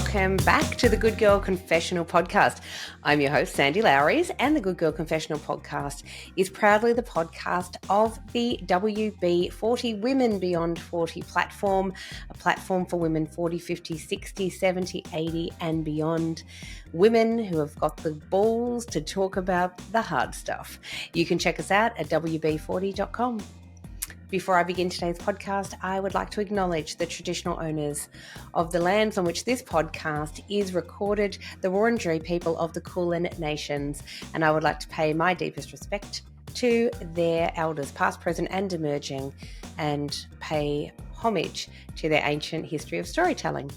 welcome back to the Good Girl Confessional podcast. I'm your host, Sandy Lowres, and the Good Girl Confessional podcast is proudly the podcast of the WB40 Women Beyond 40 platform, a platform for women 40, 50, 60, 70, 80 and beyond. Women who have got the balls to talk about the hard stuff. You can check us out at WB40.com. Before I begin today's podcast, I would like to acknowledge the traditional owners of the lands on which this podcast is recorded, the Wurundjeri people of the Kulin Nations, and I would like to pay my deepest respect to their elders, past, present, and emerging, and pay homage to their ancient history of storytelling.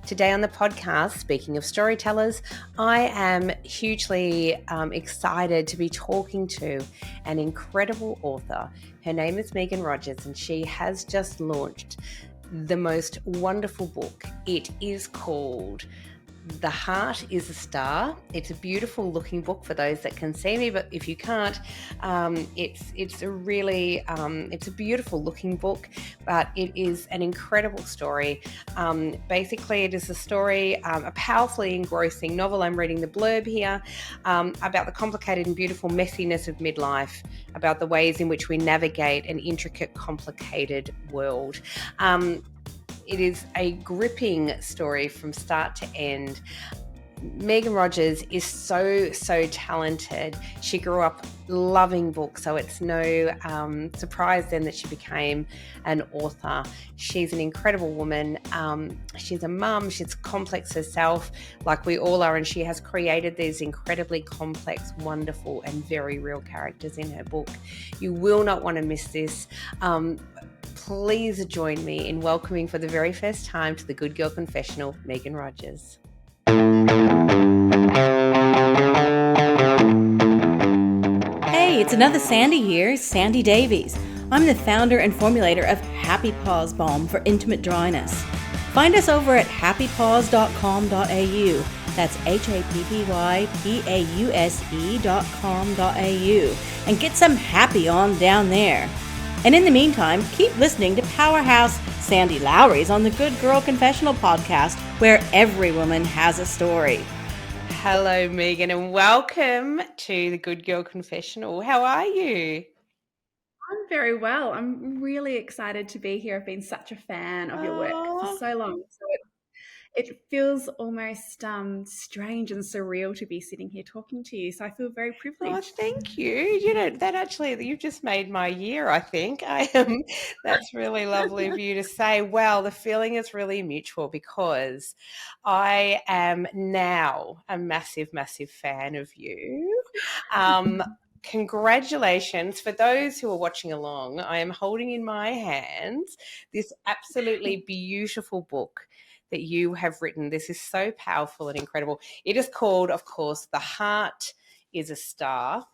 Today on the podcast, speaking of storytellers, I am hugely excited to be talking to an incredible author. Her name is Megan Rogers, and she has just launched the most wonderful book. It is called The Heart is a Star. It's a beautiful looking book for those that can see me, but if you can't, it's a really it's a beautiful looking book, but it is an incredible story. Basically, it is a story, a powerfully engrossing novel. I'm reading the blurb here, about the complicated and beautiful messiness of midlife, about the ways in which we navigate an intricate, complicated world. It is a gripping story from start to end. Megan Rogers is so talented. She grew up loving books, so it's no surprise then that she became an author. She's an incredible woman. She's a mum. She's complex herself, like we all are, and she has created these incredibly complex, wonderful, and very real characters in her book. You will not want to miss this. Please join me in welcoming for the very first time to the Good Girl Confessional, Megan Rogers. Hey, it's another Sandy here, Sandy Davies. I'm the founder and formulator of Happy Pause Balm for intimate dryness. Find us over at happypause.com.au. That's happypause.com.au. And get some happy on down there. And in the meantime, keep listening to Powerhouse Sandy Lowres on the Good Girl Confessional podcast, where every woman has a story. Hello, Megan, and welcome to the Good Girl Confessional. How are you? I'm very well. I'm really excited to be here. I've been such a fan of your work for so long. So it feels almost strange and surreal to be sitting here talking to you. So I feel very privileged. Oh, thank you. You know, that actually, you've just made my year, I think. That's really lovely of you to say. Well, the feeling is really mutual because I am now a massive fan of you. Congratulations. For those who are watching along, I am holding in my hands this absolutely beautiful book that you have written. This is so powerful and incredible. It is called, of course, The Heart is a Star.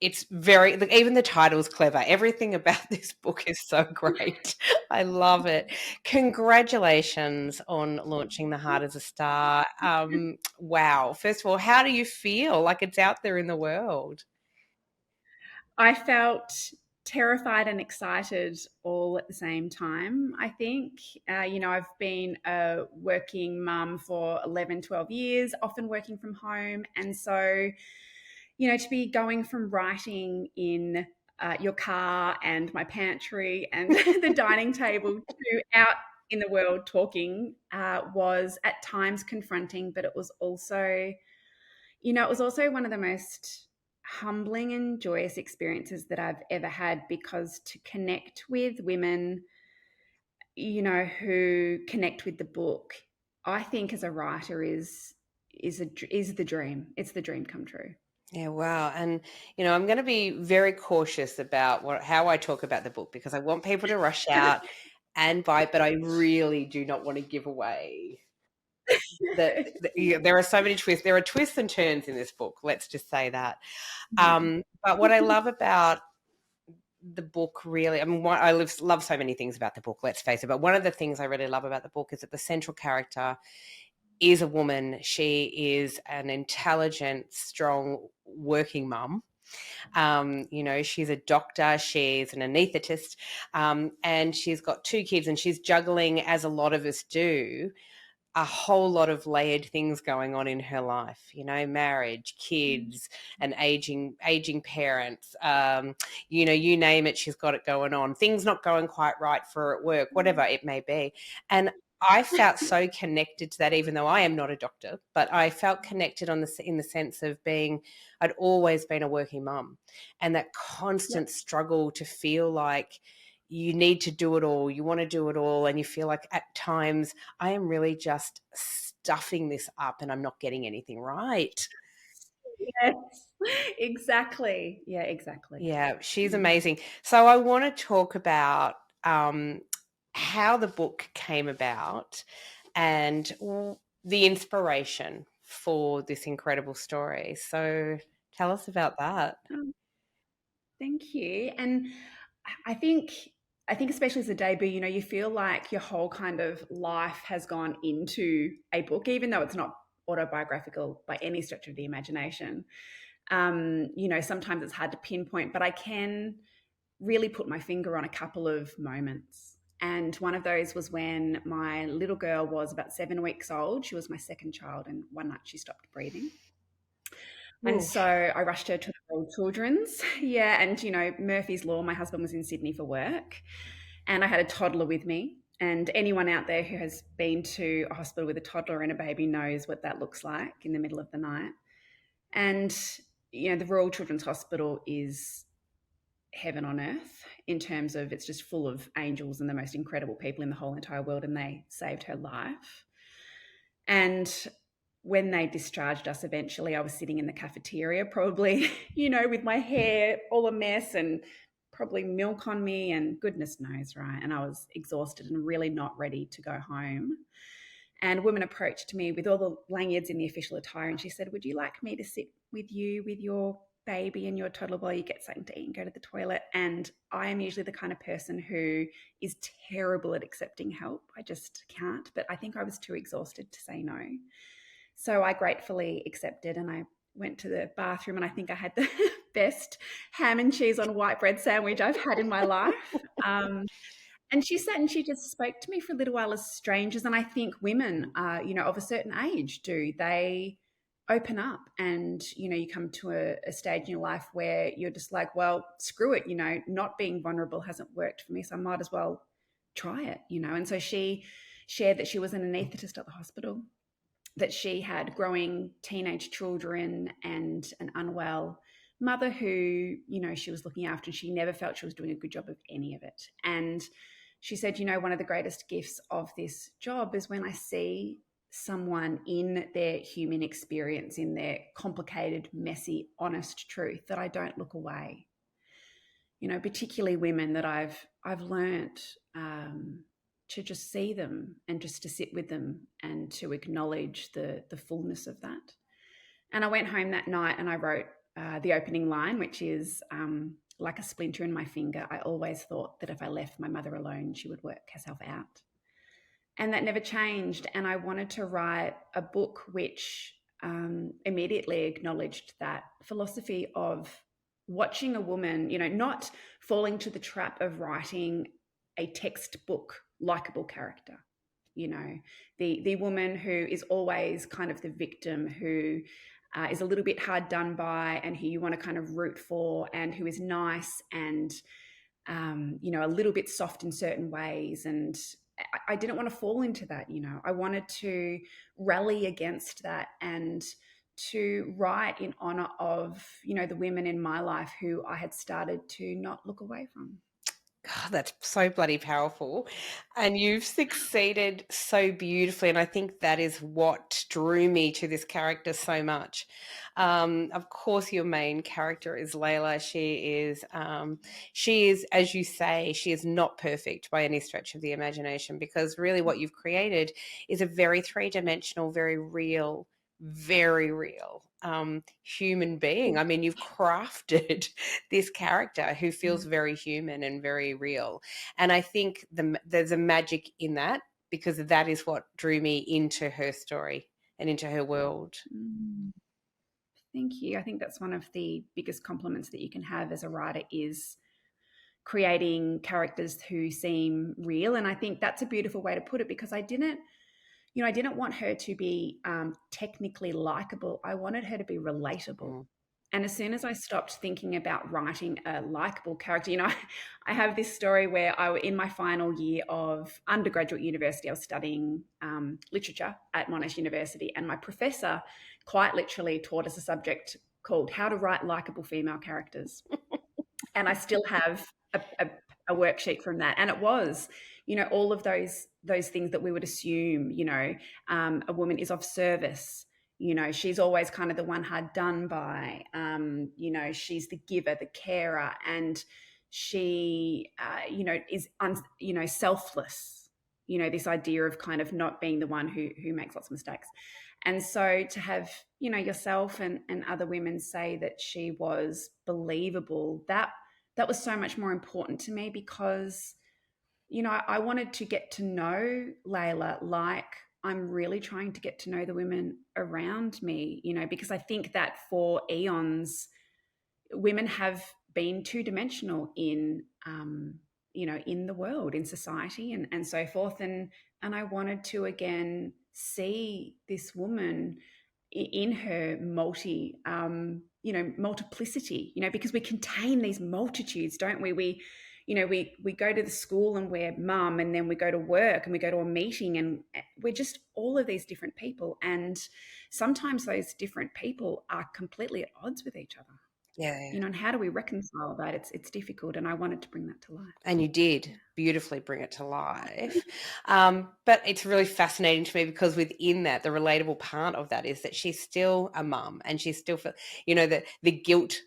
It's very, even the title is clever. Everything about this book is so great. I love it. Congratulations on launching The Heart is a Star. Wow. First of all, how do you feel like it's out there in the world? I felt terrified and excited all at the same time. I think, I've been a working mum for 11, 12 years, often working from home. And so, to be going from writing in your car and my pantry and the dining table to out in the world talking was at times confronting, but it was also, one of the most humbling and joyous experiences that I've ever had, because to connect with women, who connect with the book, I think as a writer is the dream. It's the dream come true. Yeah, wow. And, I'm going to be very cautious about how I talk about the book, because I want people to rush out and buy it, but I really do not want to give away there are so many twists. There are twists and turns in this book. Let's just say that. But what I love about the book, really, I love so many things about the book, let's face it. But one of the things I really love about the book is that the central character is a woman. She is an intelligent, strong, working mum. She's a doctor, she's an anaesthetist, and she's got 2 kids, and she's juggling, as a lot of us do, a whole lot of layered things going on in her life, marriage, Mm. kids, and aging parents. You name it, she's got it going on. Things not going quite right for her at work, whatever it may be. And I felt so connected to that, even though I am not a doctor, but I felt connected in the sense of I'd always been a working mum, and that constant Yep. struggle to feel like you need to do it all, you want to do it all, and you feel like at times I am really just stuffing this up and I'm not getting anything right. Yes, exactly. Yeah, exactly. Yeah, she's Mm. amazing. So I want to talk about um, how the book came about and the inspiration for this incredible story. So tell us about that. Oh, thank you. And I think I think especially as a debut, you feel like your whole kind of life has gone into a book, even though it's not autobiographical by any stretch of the imagination. Sometimes it's hard to pinpoint, but I can really put my finger on a couple of moments. And one of those was when my little girl was about 7 weeks old. She was my second child, and one night she stopped breathing. And Ooh. so I rushed her to the Royal Children's. Yeah. And, Murphy's Law, my husband was in Sydney for work, and I had a toddler with me. And anyone out there who has been to a hospital with a toddler and a baby knows what that looks like in the middle of the night. And, the Royal Children's Hospital is heaven on earth in terms of it's just full of angels and the most incredible people in the whole entire world. And they saved her life. And when they discharged us eventually, I was sitting in the cafeteria, probably, with my hair all a mess and probably milk on me and goodness knows, right? And I was exhausted and really not ready to go home. And a woman approached me with all the lanyards in the official attire, and she said, "Would you like me to sit with you with your baby and your toddler while you get something to eat and go to the toilet?" And I am usually the kind of person who is terrible at accepting help. I just can't. But I think I was too exhausted to say no. So I gratefully accepted, and I went to the bathroom, and I think I had the best ham and cheese on white bread sandwich I've had in my life. And she sat and she just spoke to me for a little while as strangers. And I think women, of a certain age do. They open up, and, you come to a stage in your life where you're just like, well, screw it. Not being vulnerable hasn't worked for me. So I might as well try it. And so she shared that she was an anaesthetist at the hospital, that she had growing teenage children and an unwell mother who, she was looking after, and she never felt she was doing a good job of any of it. And she said, one of the greatest gifts of this job is when I see someone in their human experience, in their complicated, messy, honest truth, that I don't look away. Particularly women, that I've learned to just see them and just to sit with them and to acknowledge the fullness of that. And I went home that night and I wrote the opening line, which is, like a splinter in my finger, I always thought that if I left my mother alone, she would work herself out. And that never changed. And I wanted to write a book which immediately acknowledged that philosophy of watching a woman, not falling to the trap of writing a textbook likable character. The woman who is always kind of the victim, who is a little bit hard done by, and who you want to kind of root for, and who is nice and a little bit soft in certain ways. And I didn't want to fall into that. I wanted to rally against that and to write in honor of, the women in my life who I had started to not look away from. God, that's so bloody powerful. And you've succeeded so beautifully. And I think that is what drew me to this character so much. Of course, your main character is Layla. She is, as you say, she is not perfect by any stretch of the imagination, because really what you've created is a very three-dimensional, very real human being. I mean, you've crafted this character who feels very human and very real. And I think there's a magic in that, because that is what drew me into her story and into her world. Mm. Thank you. I think that's one of the biggest compliments that you can have as a writer, is creating characters who seem real. And I think that's a beautiful way to put it, because I didn't I didn't want her to be technically likable. I wanted her to be relatable. Mm. And as soon as I stopped thinking about writing a likable character, I have this story where in my final year of undergraduate university, I was studying literature at Monash University, and my professor quite literally taught us a subject called How to Write Likable Female Characters. And I still have a worksheet from that. And it was, all of those things that we would assume, a woman is of service. She's always kind of the one hard done by. She's the giver, the carer, and she, is, selfless. This idea of kind of not being the one who makes lots of mistakes. And so to have, yourself and other women say that she was believable, that was so much more important to me because, I wanted to get to know Layla like I'm really trying to get to know the women around me, because I think that for eons, women have been two-dimensional in, in the world, in society, and so forth. And I wanted to again see this woman in her multiplicity, because we contain these multitudes, don't we? We go to the school and we're mum, and then we go to work and we go to a meeting, and we're just all of these different people. And sometimes those different people are completely at odds with each other. Yeah. And how do we reconcile that? It's difficult, and I wanted to bring that to life. And you did beautifully bring it to life. But it's really fascinating to me because within that, the relatable part of that is that she's still a mum, and she's still, the guilt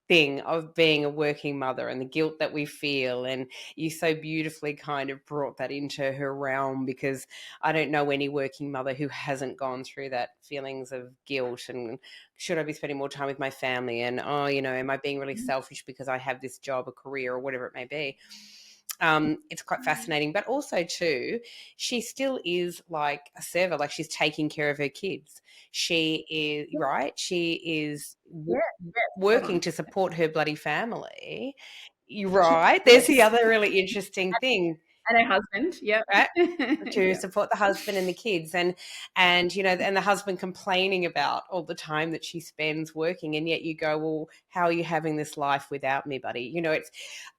thing of being a working mother and the guilt that we feel. And you so beautifully kind of brought that into her realm, because I don't know any working mother who hasn't gone through that feelings of guilt and should I be spending more time with my family, and am I being really selfish because I have this job, a career, or whatever it may be. It's quite fascinating, but also too, she still is like a server, like she's taking care of her kids. She is right. She is working to support her bloody family. You're right. There's the other really interesting thing. And her husband, yep. Right? To support the husband and the kids, and and the husband complaining about all the time that she spends working, and yet you go, well, how are you having this life without me, buddy? It's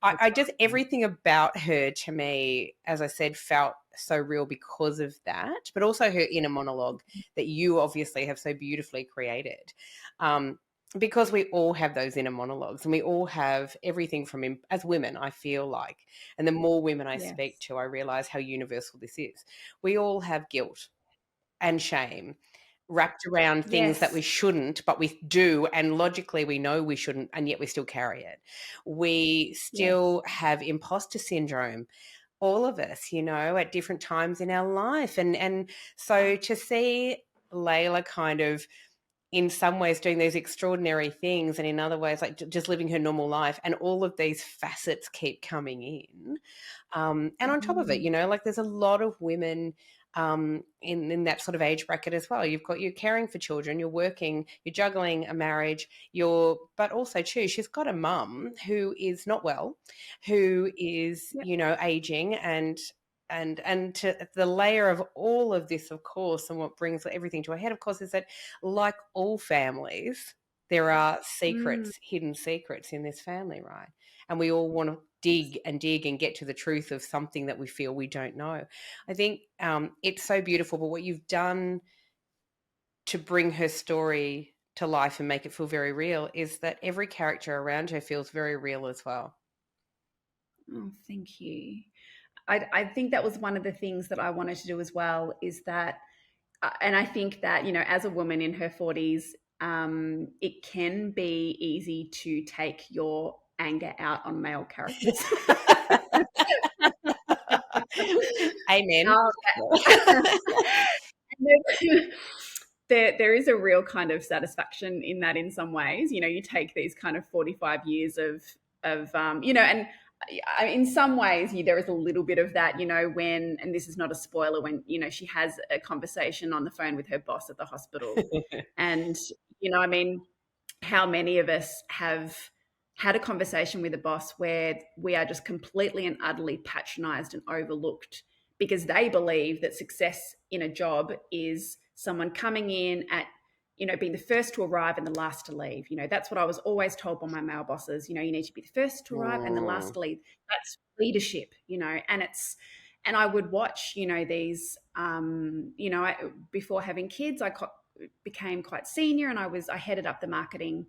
I just, everything about her to me, as I said, felt so real because of that, but also her inner monologue that you obviously have so beautifully created. Because we all have those inner monologues, and we all have everything from him as women, I feel like. And the more women I speak to, I realize how universal this is. We all have guilt and shame wrapped around things that we shouldn't, but we do. And logically we know we shouldn't, and yet we still carry it. We still have imposter syndrome, all of us, at different times in our life. And so to see Layla kind of, in some ways, doing these extraordinary things, and in other ways, like just living her normal life, and all of these facets keep coming in. And on top of it, like there's a lot of women in that sort of age bracket as well. You're caring for children, you're working, you're juggling a marriage, but also too, she's got a mum who is not well, who is, aging, and to the layer of all of this, of course, and what brings everything to a head, of course, is that like all families, there are secrets, hidden secrets in this family, right? And we all want to dig and get to the truth of something that we feel we don't know. I think it's so beautiful, but what you've done to bring her story to life and make it feel very real is that every character around her feels very real as well. Oh, thank you. I think that was one of the things that I wanted to do as well, is that, and I think that, as a woman in her 40s, it can be easy to take your anger out on male characters. Amen. There is a real kind of satisfaction in that in some ways. You take these kind of 45 years of and in some ways there is a little bit of that, when, and this is not a spoiler, when, she has a conversation on the phone with her boss at the hospital. And, how many of us have had a conversation with a boss where we are just completely and utterly patronized and overlooked because they believe that success in a job is someone coming in at, being the first to arrive and the last to leave. That's what I was always told by my male bosses. You need to be the first to arrive and the last to leave. That's leadership, and I would watch, these, before having kids, I became quite senior, and I headed up the marketing,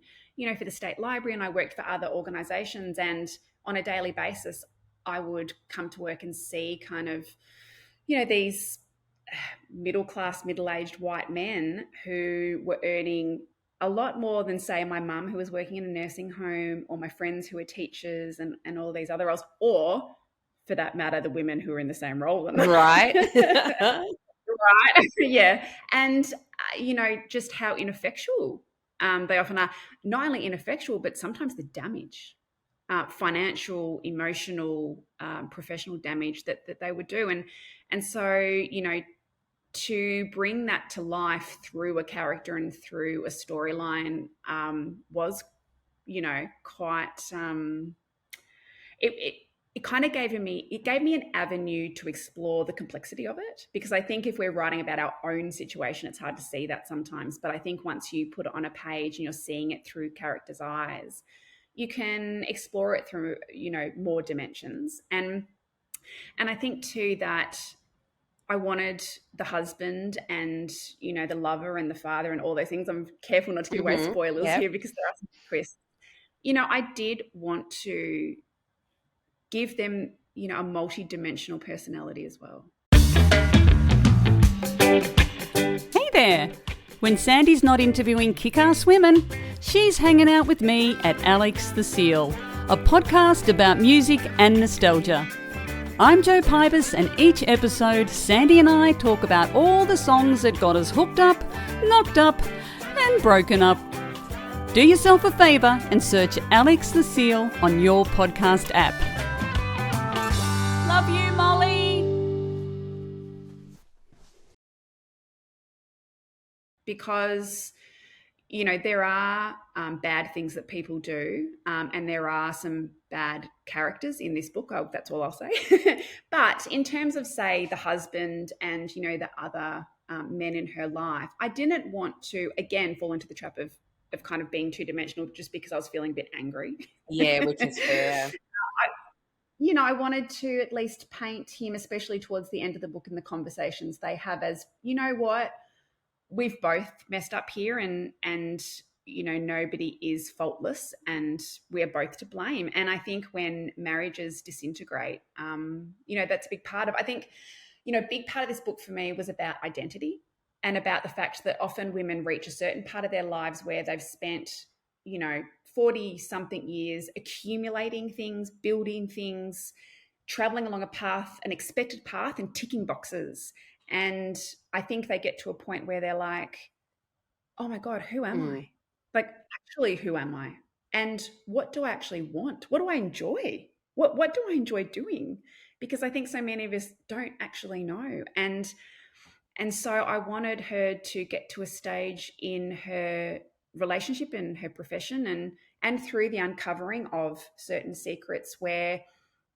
for the state library, and I worked for other organizations. And on a daily basis, I would come to work and see kind of, these middle-class, middle-aged white men who were earning a lot more than, say, my mum, who was working in a nursing home, or my friends who were teachers, and all these other roles, or for that matter, the women who were in the same role. Right. Right. Yeah. And, just how ineffectual they often are. Not only ineffectual, but sometimes the damage, financial, emotional, professional damage that they would do. And so, to bring that to life through a character and through a storyline was, quite, it kind of gave me an avenue to explore the complexity of it, because I think if we're writing about our own situation, it's hard to see that sometimes. But I think once you put it on a page and you're seeing it through characters' eyes, you can explore it through, more dimensions. And I think too that I wanted the husband and, the lover and the father and all those things. I'm careful not to give away spoilers here, because there are some twists. I did want to give them, a multi-dimensional personality as well. Hey there! When Sandy's not interviewing kick-ass women, she's hanging out with me at Alex the Seal, a podcast about music and nostalgia. I'm Jo Pybus, and each episode, Sandy and I talk about all the songs that got us hooked up, knocked up, and broken up. Do yourself a favour and search Alex the Seal on your podcast app. Love you, Molly! Because, there are bad things that people do, and there are some bad characters in this book. That's all I'll say. But in terms of, say, the husband and, the other men in her life, I didn't want to, again, fall into the trap of kind of being two-dimensional just because I was feeling a bit angry. Yeah, which is fair. I wanted to at least paint him, especially towards the end of the book and the conversations they have, as, what, we've both messed up here, and nobody is faultless, and we're both to blame. And I think when marriages disintegrate, that's a big part of, I think, a big part of this book for me was about identity, and about the fact that often women reach a certain part of their lives where they've spent, 40 something years accumulating things, building things, traveling along an expected path, and ticking boxes. And I think they get to a point where they're like, oh my God, who am I? Like, actually, who am I? And what do I actually want? What do I enjoy? What do I enjoy doing? Because I think so many of us don't actually know. And so I wanted her to get to a stage in her relationship and her profession, and through the uncovering of certain secrets, where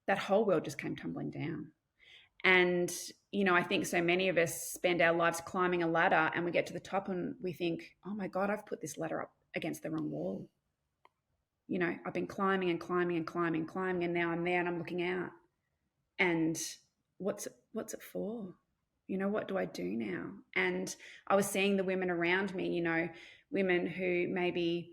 that whole world just came tumbling down. And, I think so many of us spend our lives climbing a ladder, and we get to the top and we think, oh my God, I've put this ladder up against the wrong wall. I've been climbing and climbing and climbing and climbing, and now I'm there and I'm looking out. And what's it for? What do I do now? And I was seeing the women around me, women who maybe,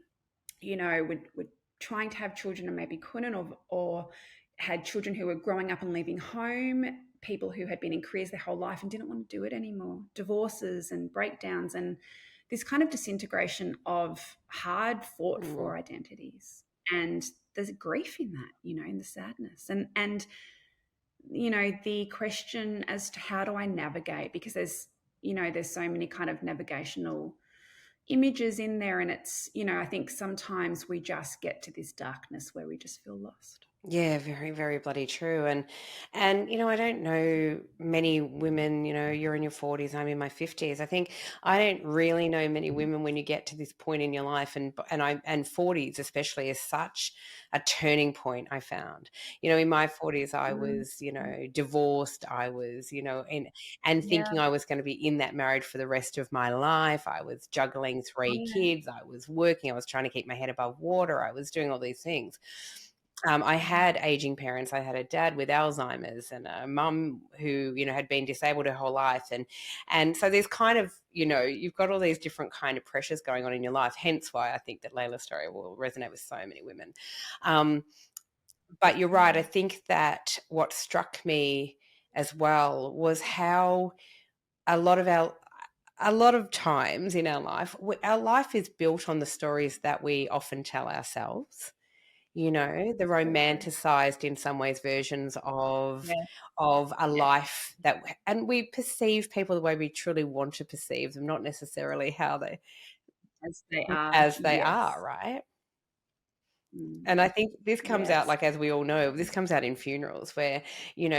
were trying to have children and maybe couldn't, or had children who were growing up and leaving home, people who had been in careers their whole life and didn't want to do it anymore, divorces and breakdowns, and this kind of disintegration of hard fought for identities. And there's grief in that, in the sadness. And the question as to how do I navigate, because there's so many kind of navigational images in there, and it's, I think sometimes we just get to this darkness where we just feel lost. Yeah, very, very bloody true. And I don't know many women, you're in your 40s, I'm in my 50s. I think I don't really know many women when you get to this point in your life, and 40s especially is such a turning point, I found. In my 40s I Mm. was, divorced, I was, and Yeah. thinking I was going to be in that marriage for the rest of my life. I was juggling Oh, three yeah. kids, I was working, I was trying to keep my head above water, I was doing all these things. I had aging parents. I had a dad with Alzheimer's and a mum who, had been disabled her whole life. And so there's kind of, you've got all these different kind of pressures going on in your life. Hence why I think that Layla's story will resonate with so many women. But you're right. I think that what struck me as well was how a lot of times in our life is built on the stories that we often tell ourselves, the So true. romanticized in some ways versions of Yeah. a Yeah. life and we perceive people the way we truly want to perceive them, not necessarily how they As they are. as they are, Yes. right? Mm. And I think this comes out, Yes. like, as we all know, this comes out in funerals where,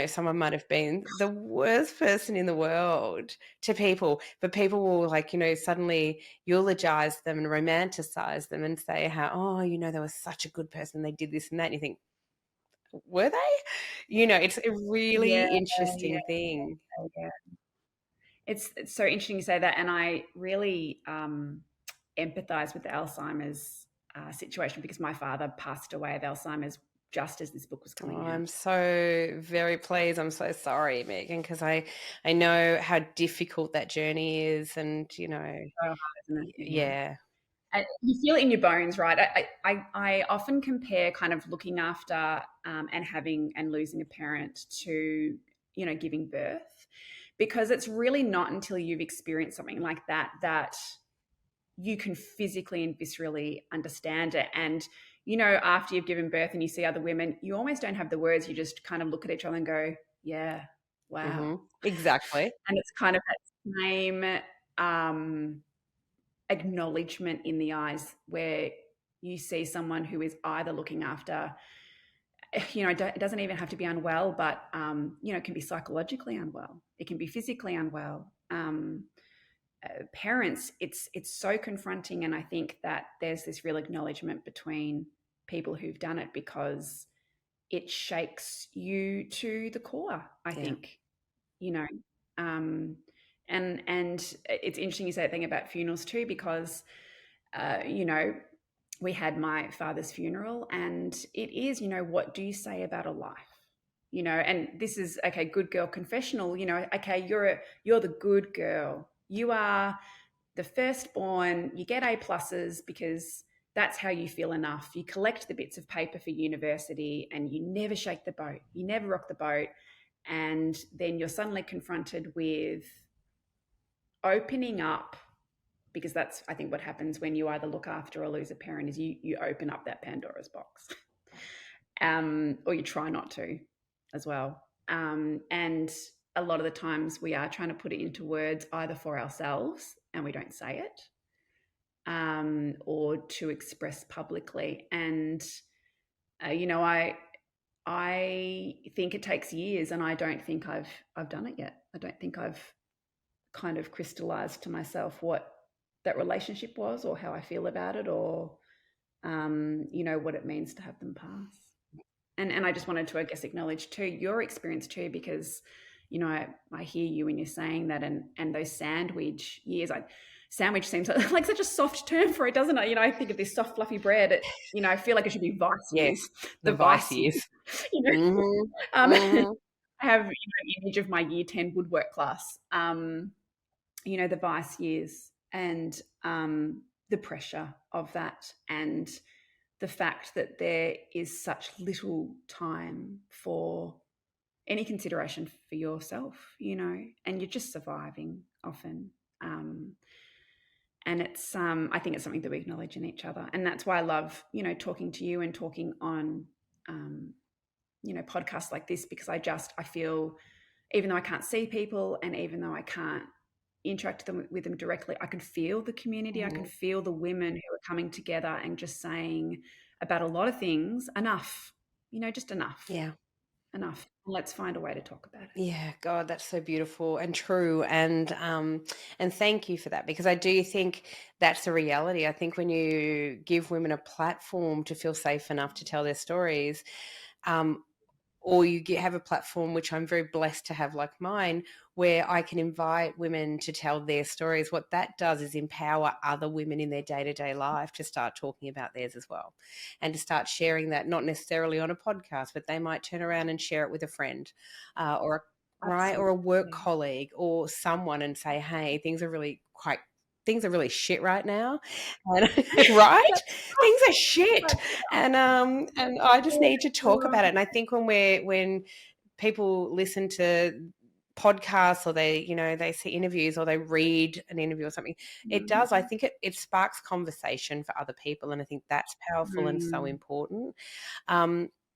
someone might have been the worst person in the world to people, but people will, like, suddenly eulogize them and romanticize them and say how, oh, they were such a good person, they did this and that. And you think, were they? It's a really Yeah. interesting Yeah. thing. Yeah. It's so interesting you say that, and I really empathize with the Alzheimer's situation because my father passed away of Alzheimer's just as this book was Oh, coming I'm out. so very pleased. I'm so sorry, Megan, because I know how difficult that journey is, and So hard, isn't it? Yeah. yeah. And you feel it in your bones, right? I often compare kind of looking after and having and losing a parent to, giving birth, because it's really not until you've experienced something like that that you can physically and viscerally understand it. And, after you've given birth and you see other women, you almost don't have the words. You just kind of look at each other and go, yeah, wow. Exactly. And it's kind of that same um, acknowledgement in the eyes where you see someone who is either looking after, it doesn't even have to be unwell, but, it can be psychologically unwell. It can be physically unwell. Parents, it's so confronting, and I think that there's this real acknowledgement between people who've done it because it shakes you to the core, I Yeah. think, you know. Um, and it's interesting you say that thing about funerals too, because uh, you know, we had my father's funeral, and it is, what do you say about a life? And this is okay, good girl confessional, okay, you're the good girl. You are the firstborn, you get A pluses because that's how you feel enough. You collect the bits of paper for university and you never shake the boat. You never rock the boat. And then you're suddenly confronted with opening up, because that's, I think, what happens when you either look after or lose a parent is you open up that Pandora's box, or you try not to as well. And a lot of the times we are trying to put it into words either for ourselves and we don't say it, or to express publicly. And I think it takes years, and I don't think I've done it yet. I don't think I've kind of crystallized to myself what that relationship was, or how I feel about it, or what it means to have them pass. And I just wanted to, I guess, acknowledge too your experience too, because I hear you when you're saying that, and those sandwich years. Sandwich seems like such a soft term for it, doesn't it? I think of this soft, fluffy bread. I feel like it should be vice Yes. years, The the vice vice years. years. You know, I Mm-hmm. have an image of my year 10 woodwork class. The vice years, and the pressure of that, and the fact that there is such little time for any consideration for yourself, and you're just surviving often. And it's I think it's something that we acknowledge in each other, and that's why I love talking to you and talking on podcasts like this, because I feel, even though I can't see people and even though I can't interact with them directly, I can feel the community. I can feel the women who are coming together and just saying about a lot of things, enough. just enough. Yeah. Enough. Let's find a way to talk about it. Yeah, God, that's so beautiful and true. And thank you for that, because I do think that's a reality. I think when you give women a platform to feel safe enough to tell their stories, um, or have a platform, which I'm very blessed to have, like mine, where I can invite women to tell their stories. What that does is empower other women in their day-to-day life to start talking about theirs as well, and to start sharing that, not necessarily on a podcast, but they might turn around and share it with a friend, or or a work Absolutely. colleague or someone, and say, hey, things are really shit right now, and right, things are shit, and I just need to talk about it. And I think when people listen to podcasts, or they see interviews, or they read an interview or something, it does, I think it sparks conversation for other people, and I think that's powerful and so important.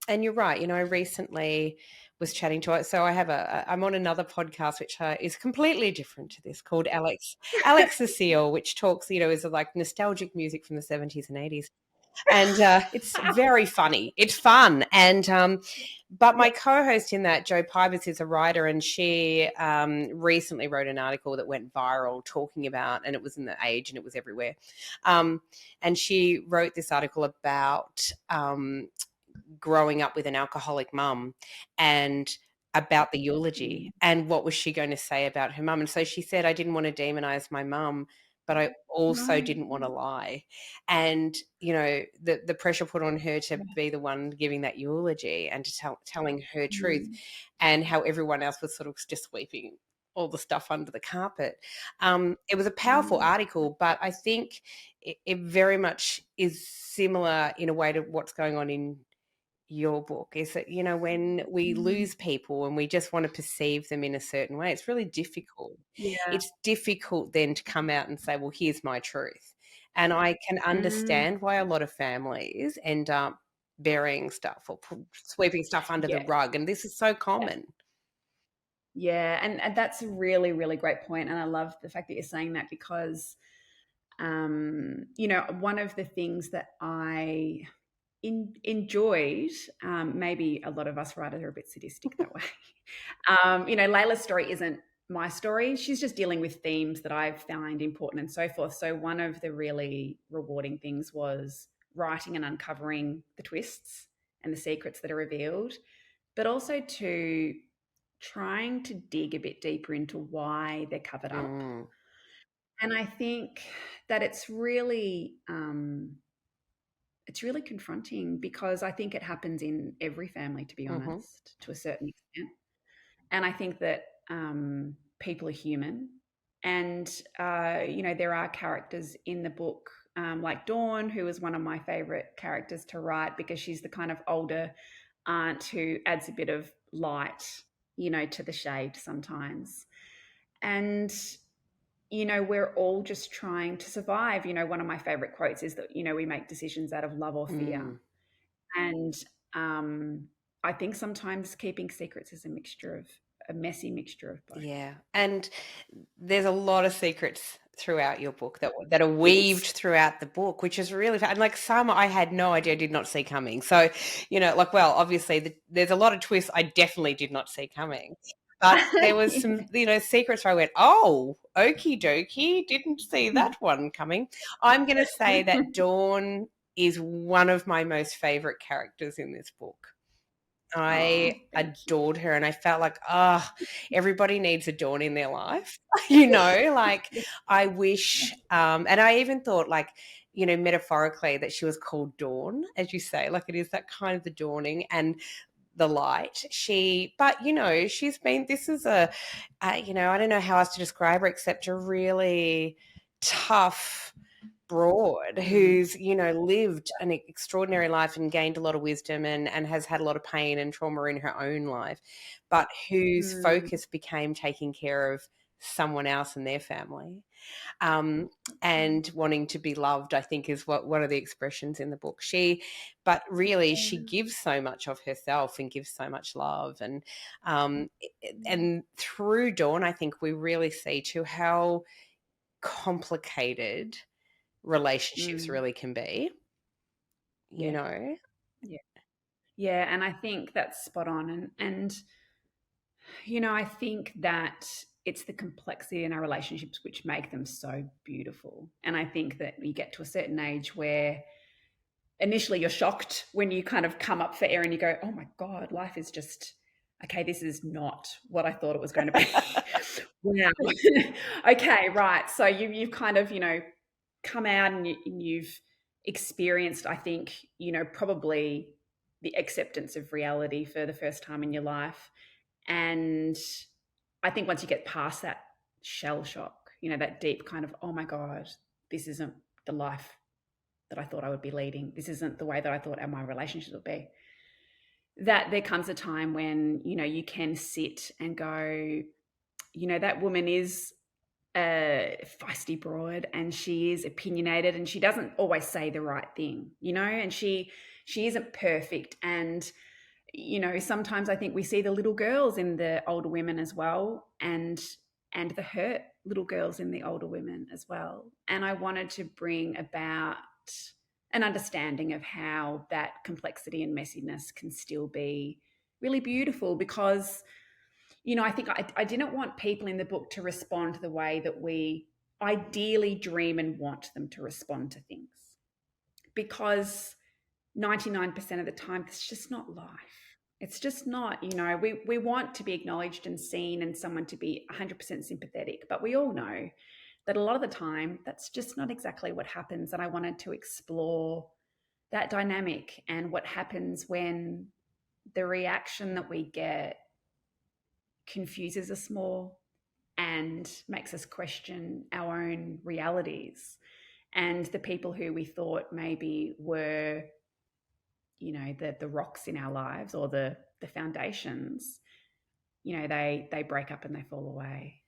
And you're right. I recently was chatting to it. So I'm on another podcast, which is completely different to this, called Alex the Seal, which talks, is like nostalgic music from the 70s and 80s. And it's very funny. It's fun. And but my co-host in that, Jo Pybus, is a writer, and she recently wrote an article that went viral talking about, and it was in The Age and it was everywhere. And she wrote this article about growing up with an alcoholic mum, and about the eulogy, and what was she going to say about her mum. And so she said, I didn't want to demonize my mum, but I also didn't want to lie. And the pressure put on her to be the one giving that eulogy, and to telling her truth, and how everyone else was sort of just sweeping all the stuff under the carpet. It was a powerful article, but I think it very much is similar in a way to what's going on in your book. Is that, when we lose people and we just want to perceive them in a certain way, it's really difficult. Yeah. It's difficult then to come out and say, well, here's my truth. And I can understand why a lot of families end up burying stuff or sweeping stuff under the rug. And this is so common. Yeah, and that's a really, really great point. And I love the fact that you're saying that, because, one of the things that I enjoyed, maybe a lot of us writers are a bit sadistic that way. Layla's story isn't my story. She's just dealing with themes that I find important and so forth. So one of the really rewarding things was writing and uncovering the twists and the secrets that are revealed, but also to trying to dig a bit deeper into why they're covered up. And I think that it's really confronting, because I think it happens in every family, to be honest, to a certain extent. And I think that people are human, and there are characters in the book, like Dawn, who is one of my favorite characters to write, because she's the kind of older aunt who adds a bit of light, to the shade sometimes. And we're all just trying to survive. One of my favorite quotes is that, we make decisions out of love or fear. And I think sometimes keeping secrets is a messy mixture of both. Yeah. And there's a lot of secrets throughout your book that are weaved throughout the book, which is really fun. And like some I had no idea, did not see coming. So, obviously there's a lot of twists I definitely did not see coming. But there was some, secrets where I went, oh, okie dokie, didn't see that one coming. I'm going to say that Dawn is one of my most favorite characters in this book. I adored her, and I felt like, everybody needs a Dawn in their life. Like I wish, and I even thought, like, metaphorically, that she was called Dawn, as you say, like it is that kind of the dawning and the light. This is I don't know how else to describe her except a really tough broad who's lived an extraordinary life and gained a lot of wisdom, and has had a lot of pain and trauma in her own life, but whose focus became taking care of someone else and their family, and wanting to be loved, I think, is one of the expressions in the book. But really she gives so much of herself and gives so much love, and through Dawn, I think we really see too how complicated relationships really can be, Yeah. Yeah, and I think that's spot on. And I think that it's the complexity in our relationships which make them so beautiful. And I think that you get to a certain age where initially you're shocked when you kind of come up for air and you go, oh my God, life is just, okay, this is not what I thought it was going to be. Wow. Okay, right. So you've kind of, come out and you've experienced, I think, probably the acceptance of reality for the first time in your life. And I think once you get past that shell shock, that deep kind of, oh my God, this isn't the life that I thought I would be leading. This isn't the way that I thought my relationships would be. That there comes a time when, you can sit and go, that woman is a feisty broad and she is opinionated and she doesn't always say the right thing, and she isn't perfect. And, sometimes I think we see the little girls in the older women as well, and the hurt little girls in the older women as well. And I wanted to bring about an understanding of how that complexity and messiness can still be really beautiful, because I think I didn't want people in the book to respond the way that we ideally dream and want them to respond to things, because 99% of the time it's just not life. It's just not. We want to be acknowledged and seen and someone to be 100% sympathetic, but we all know that a lot of the time that's just not exactly what happens. And I wanted to explore that dynamic and what happens when the reaction that we get confuses us more and makes us question our own realities, and the people who we thought maybe were, the rocks in our lives or the foundations, they break up and they fall away.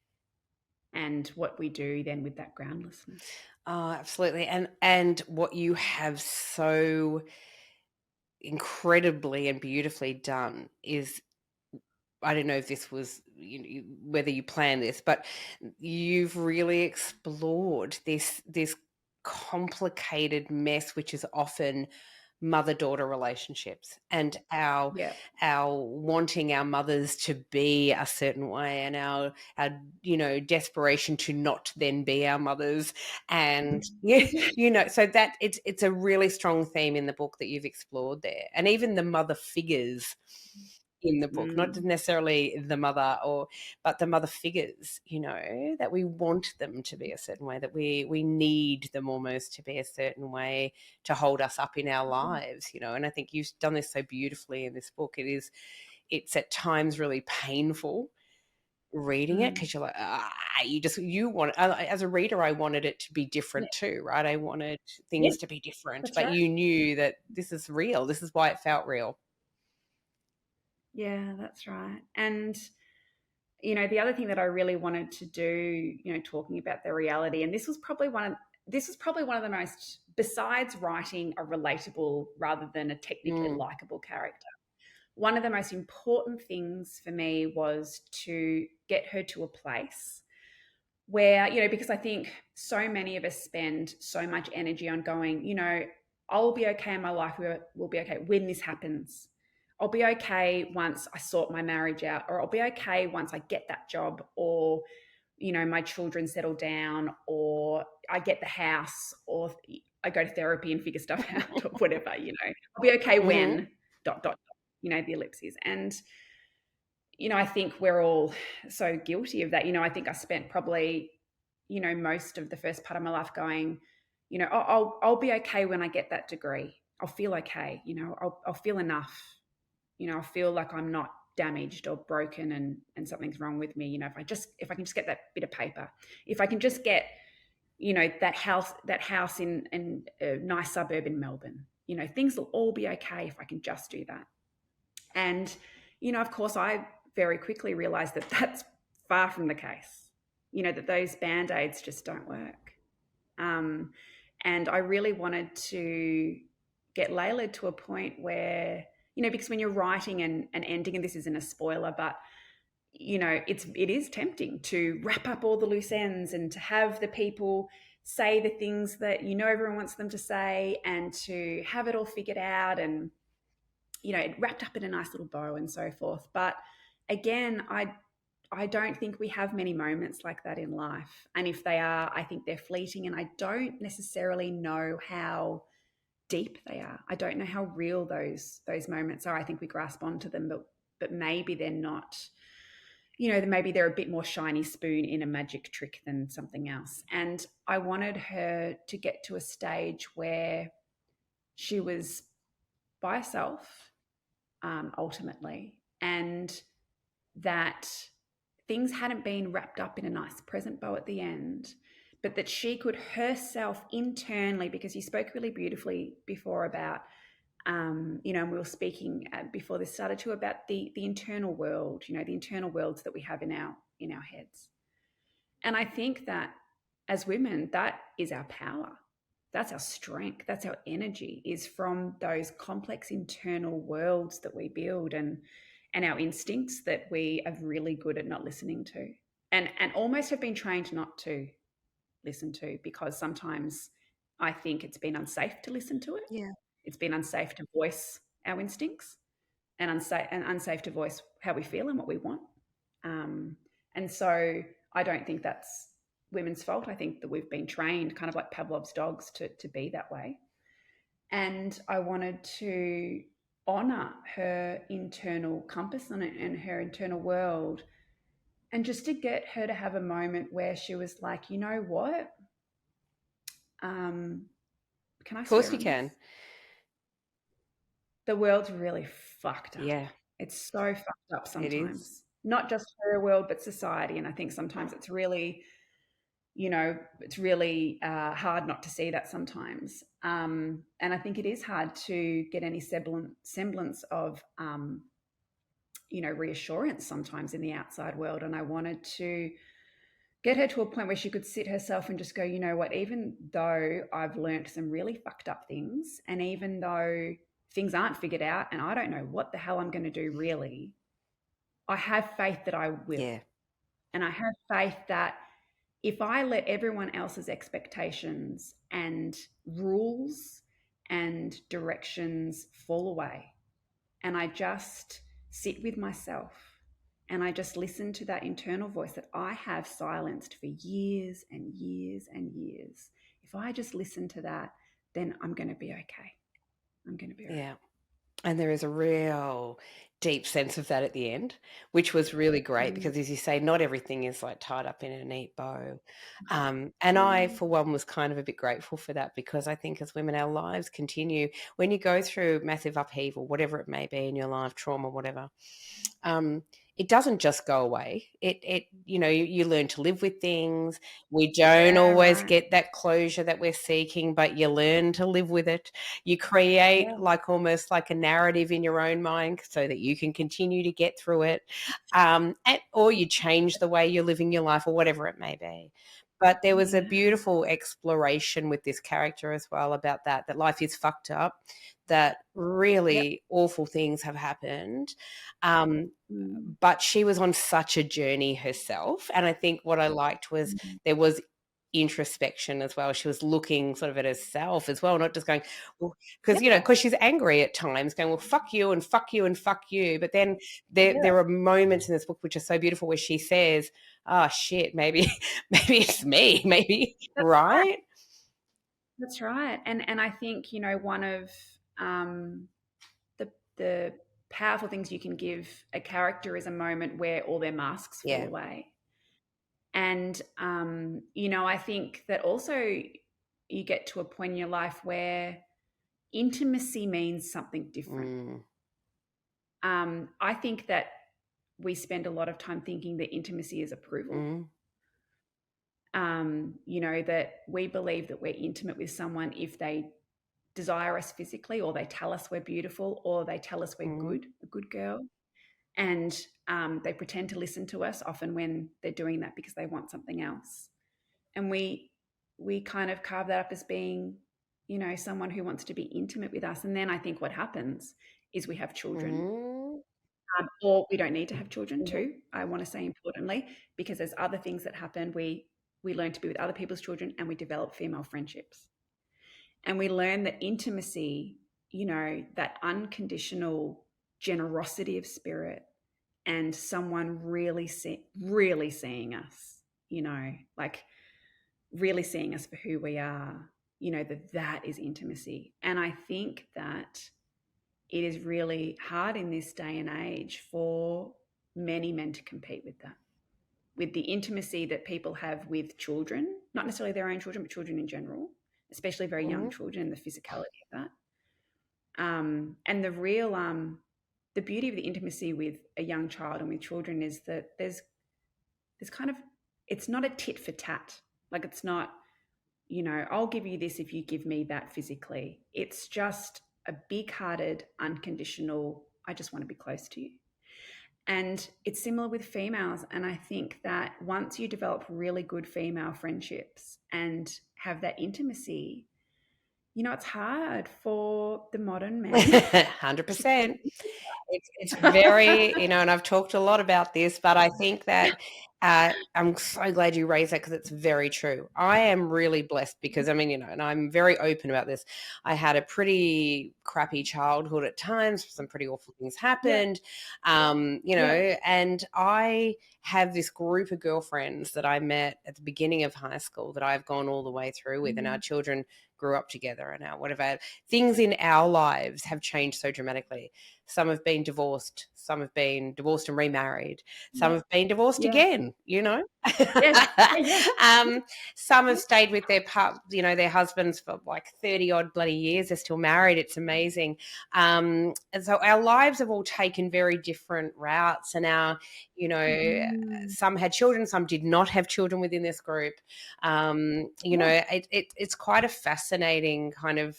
And what we do then with that groundlessness. Oh, absolutely. And what you have so incredibly and beautifully done is, I don't know if this was, whether you planned this, but you've really explored this complicated mess, which is often mother-daughter relationships, and our wanting our mothers to be a certain way, and our desperation to not then be our mothers. And so that it's a really strong theme in the book that you've explored there. And even the mother figures in the book, not necessarily the mother, but the mother figures, that we want them to be a certain way, that we need them almost to be a certain way to hold us up in our lives, and I think you've done this so beautifully in this book. It's at times really painful reading it, because you're like, you want, as a reader, I wanted it to be different too, right? I wanted things to be different, but you knew that this is real. This is why it felt real. Yeah, that's right. And, the other thing that I really wanted to do, talking about the reality, and this was probably one of the most, besides writing a relatable rather than a technically likable character, one of the most important things for me was to get her to a place where, because I think so many of us spend so much energy on going, I'll be okay in my life, we'll be okay when this happens. I'll be okay once I sort my marriage out, or I'll be okay once I get that job, or, my children settle down, or I get the house, or I go to therapy and figure stuff out, or whatever, I'll be okay when ... the ellipses. And, I think we're all so guilty of that. I think I spent probably, most of the first part of my life going, I'll be okay when I get that degree. I'll feel okay. I'll feel enough. I feel like I'm not damaged or broken and something's wrong with me. If I can just get that bit of paper, if I can just get, that house in a nice suburb in Melbourne, things will all be okay if I can just do that. And, of course, I very quickly realized that that's far from the case, that those Band-Aids just don't work. And I really wanted to get Layla to a point where, because when you're writing and ending, and this isn't a spoiler, but, it is tempting to wrap up all the loose ends and to have the people say the things that, everyone wants them to say, and to have it all figured out. And, it wrapped up in a nice little bow and so forth. But again, I don't think we have many moments like that in life. And if they are, I think they're fleeting, and I don't necessarily know how deep they are. I don't know how real those moments are. I think we grasp onto them, but maybe they're not, maybe they're a bit more shiny spoon in a magic trick than something else. And I wanted her to get to a stage where she was by herself, ultimately, and that things hadn't been wrapped up in a nice present bow at the end, but that she could herself internally, because you spoke really beautifully before about, and we were speaking before this started too, about the internal world, the internal worlds that we have in our heads. And I think that as women, that is our power. That's our strength. That's our energy, is from those complex internal worlds that we build, and our instincts that we are really good at not listening to, and almost have been trained not to listen to, because sometimes I think it's been unsafe to listen to it. Yeah. It's been unsafe to voice our instincts, and unsafe to voice how we feel and what we want. And so I don't think that's women's fault. I think that we've been trained kind of like Pavlov's dogs to be that way. And I wanted to honor her internal compass and her internal world, and just to get her to have a moment where she was like, you know what? Can I? Of course you can. This? The world's really fucked up. Yeah. It's so fucked up sometimes. It is. Not just her world, but society. And I think sometimes it's really, hard not to see that sometimes. And I think it is hard to get any semblance of, reassurance sometimes in the outside world. And I wanted to get her to a point where she could sit herself and just go, you know what, even though I've learnt some really fucked up things, and even though things aren't figured out and I don't know what the hell I'm going to do really, I have faith that I will. Yeah. And I have faith that if I let everyone else's expectations and rules and directions fall away, and I just sit with myself and I just listen to that internal voice that I have silenced for years and years and years, if I just listen to that, then I'm going to be okay. I'm going to be okay. Yeah. And there is a real deep sense of that at the end, which was really great because, as you say, not everything is like tied up in a neat bow. And I, for one, was kind of a bit grateful for that, because I think as women, our lives continue. When you go through massive upheaval, whatever it may be in your life, trauma, whatever, it doesn't just go away. You learn to live with things. We don't always get that closure that we're seeking, but you learn to live with it. You create like almost like a narrative in your own mind so that you can continue to get through it. Or you change the way you're living your life, or whatever it may be. But there was a beautiful exploration with this character as well about that life is fucked up, that really awful things have happened. But she was on such a journey herself. And I think what I liked was there was introspection as well. She was looking sort of at herself as well, not just going, well, because she's angry at times, going, well, fuck you and fuck you and fuck you. But then there are moments in this book which are so beautiful where she says, oh shit, maybe it's me, maybe. Right? That's right. And I think, one of the powerful things you can give a character is a moment where all their masks fall away. And, I think that also you get to a point in your life where intimacy means something different. I think that we spend a lot of time thinking that intimacy is approval. That we believe that we're intimate with someone if they desire us physically, or they tell us we're beautiful, or they tell us we're good, a good girl. And they pretend to listen to us often when they're doing that because they want something else. And we kind of carve that up as being, someone who wants to be intimate with us. And then I think what happens is we have children. Or we don't need to have children too, I want to say importantly, because there's other things that happen. We learn to be with other people's children, and we develop female friendships. And we learn that intimacy that unconditional generosity of spirit, and someone really seeing us, like really seeing us for who we are, that is intimacy. And I think that it is really hard in this day and age for many men to compete with that, with the intimacy that people have with children, not necessarily their own children, but children in general, especially very young children, and the physicality of that. And the beauty of the intimacy with a young child and with children is that there's kind of, it's not a tit for tat. Like, it's not, I'll give you this if you give me that physically. It's just a big-hearted, unconditional, I just want to be close to you. And it's similar with females. And I think that once you develop really good female friendships and have that intimacy, it's hard for the modern man. 100%. It's very, and I've talked a lot about this, but I think that I'm so glad you raised that, because it's very true. I am really blessed because, and I'm very open about this. I had a pretty crappy childhood at times. Some pretty awful things happened, and I have this group of girlfriends that I met at the beginning of high school that I've gone all the way through with, and our children grew up together, and our whatever things in our lives have changed so dramatically. Some have been divorced. Some have been divorced and remarried. Some have been divorced again, Yes. Some have stayed with their their husbands for like 30 odd bloody years. They're still married. It's amazing. And so our lives have all taken very different routes, and some had children, some did not have children within this group. It's quite a fascinating kind of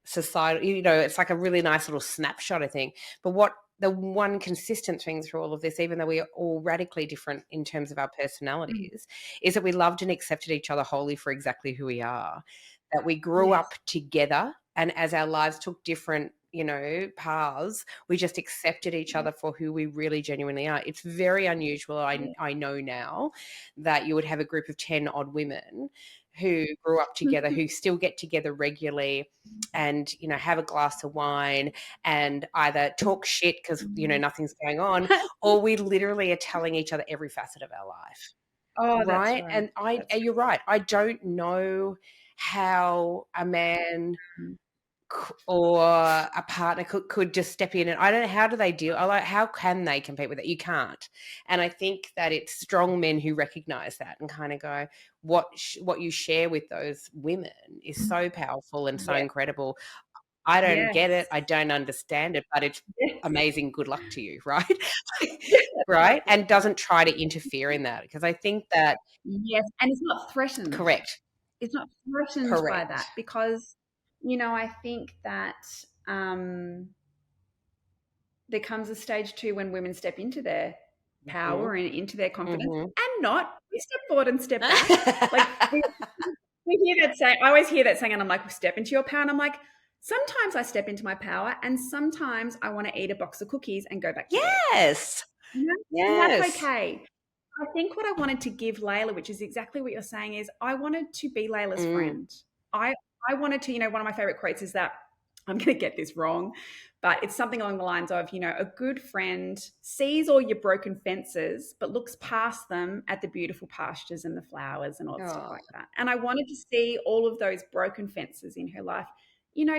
society. It's like a really nice little snapshot, I think. But what the one consistent thing through all of this, even though we are all radically different in terms of our personalities, is that we loved and accepted each other wholly for exactly who we are, that we grew up together, and as our lives took different paths, we just accepted each other for who we really genuinely are. It's very unusual. I know now that you would have a group of 10 odd women who grew up together, who still get together regularly and, have a glass of wine and either talk shit because, nothing's going on, or we literally are telling each other every facet of our life. Oh, right? That's right. And you're right. I don't know how a man or a partner could just step in, and I don't know, how do they deal? How can they compete with it? You can't. And I think that it's strong men who recognize that and kind of go, what you share with those women is so powerful and so incredible. I don't get it. I don't understand it, but it's amazing. Good luck to you, right? Right? And doesn't try to interfere in that, because I think that... Yes, and it's not threatened. Correct. It's not threatened by that, because I think that there comes a stage too when women step into their power and into their confidence, and we step forward and step back. Like we hear that saying. I always hear that saying, and I'm like, step into your power. And I'm like, sometimes I step into my power, and sometimes I want to eat a box of cookies and go back to bed. Yes. And that's okay. I think what I wanted to give Layla, which is exactly what you're saying, is I wanted to be Layla's friend. I wanted to, one of my favorite quotes is that, I'm going to get this wrong, but it's something along the lines of, a good friend sees all your broken fences, but looks past them at the beautiful pastures and the flowers and all that stuff like that. And I wanted to see all of those broken fences in her life.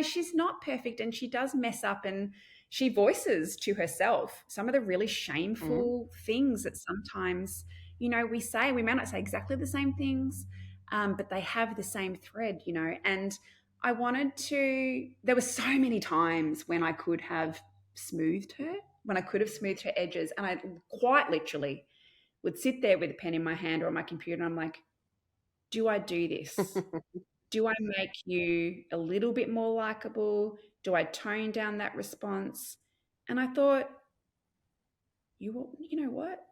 She's not perfect, and she does mess up, and she voices to herself some of the really shameful things that sometimes, we say. We may not say exactly the same things, but they have the same thread, and I wanted to, there were so many times when I could have smoothed her, edges, and I quite literally would sit there with a pen in my hand or on my computer, and I'm like, do I do this? Do I make you a little bit more likable? Do I tone down that response? And I thought, you know what?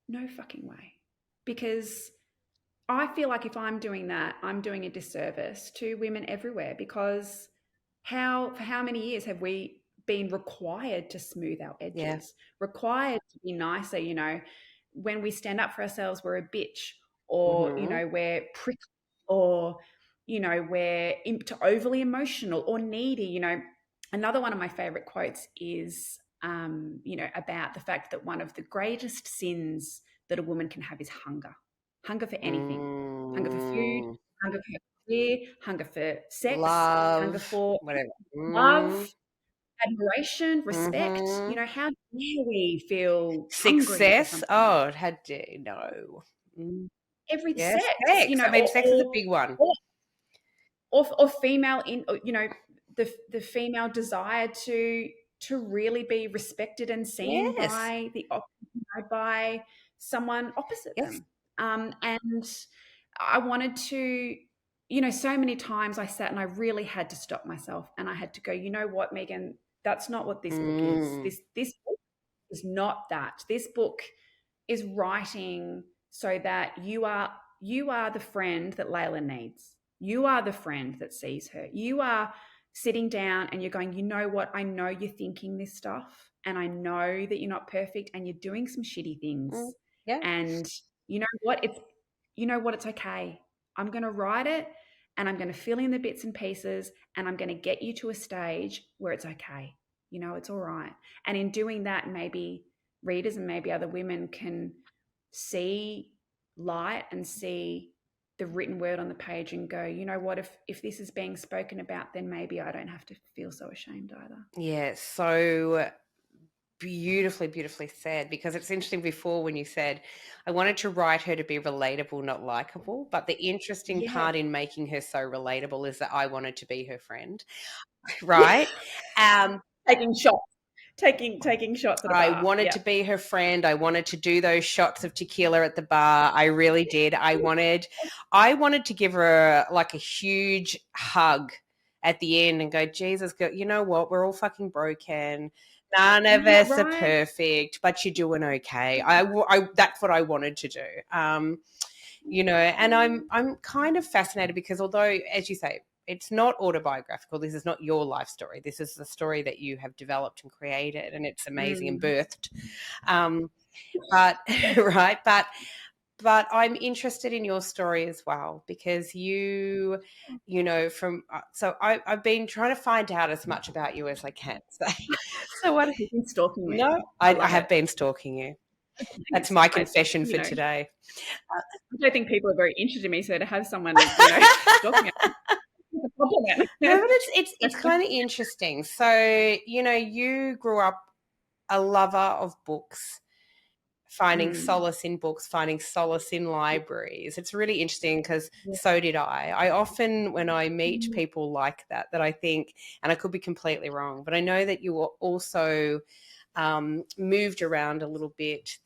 No fucking way. Because I feel like if I'm doing that, I'm doing a disservice to women everywhere, because for how many years have we been required to smooth our edges, required to be nicer? When we stand up for ourselves, we're a bitch, or, we're prickly, or, we're overly emotional or needy. Another one of my favorite quotes is, about the fact that one of the greatest sins that a woman can have is hunger for anything, hunger for food, Mm, hunger for career, hunger for sex, hunger love, for whatever. love, admiration, respect. Mm-hmm. How dare we feel hungry for Success. something? Oh, had to no. Mm, Every yes, sex, sex. I mean, sex is a big one. or female the female desire to really be respected and seen Yes. by someone opposite Yes. them. And I wanted to, so many times I sat and I really had to stop myself and I had to go, you know what, Megan, that's not what this book is. Mm, This book is not that. This book is writing so that you are the friend that Layla needs. You are the friend that sees her. You are sitting down and you're going, you know what? I know you're thinking this stuff and I know that you're not perfect and you're doing some shitty mm, things. yeah. And you know what? It's okay. I'm going to write it and I'm going to fill in the bits and pieces and I'm going to get you to a stage where it's okay. It's all right. And in doing that, maybe readers and maybe other women can see light and see the written word on the page and go, you know what, if this is being spoken about, then maybe I don't have to feel so ashamed either. Yeah. So beautifully said, because it's interesting before when you said I wanted to write her to be relatable, not likable, but the interesting Yes. part in making her so relatable is that I wanted to be her friend, Yeah. right? um Taking shots. Taking shots at a I bar. wanted Yeah. to be her friend. I wanted to do those shots of tequila at the bar. I really did. I wanted to give her like a huge hug at the end and go, Jesus, girl, you know what? We're all fucking broken. None of Isn't that us are right? perfect, but you're doing okay. That's what I wanted to do. And I'm kind of fascinated because although, as you say, it's not autobiographical. This is not your life story. This is the story that you have developed and created, and it's amazing and Mm. birthed. Um, but right, but I'm interested in your story as well because from so I've been trying to find out as much about you as I can. So what? You've been stalking me. No, I I love have it. been stalking you. That's Thanks. my confession for I today. don't think people are very interested in me, so to have someone, stalking me, it's a compliment. No, but it's kind of interesting. So, you grew up a lover of books, finding Mm. solace in books, finding solace in libraries. It's really interesting because Yeah. so did I. I often, when I meet Mm. people like that I think, and I could be completely wrong, but I know that you were also moved around a little bit.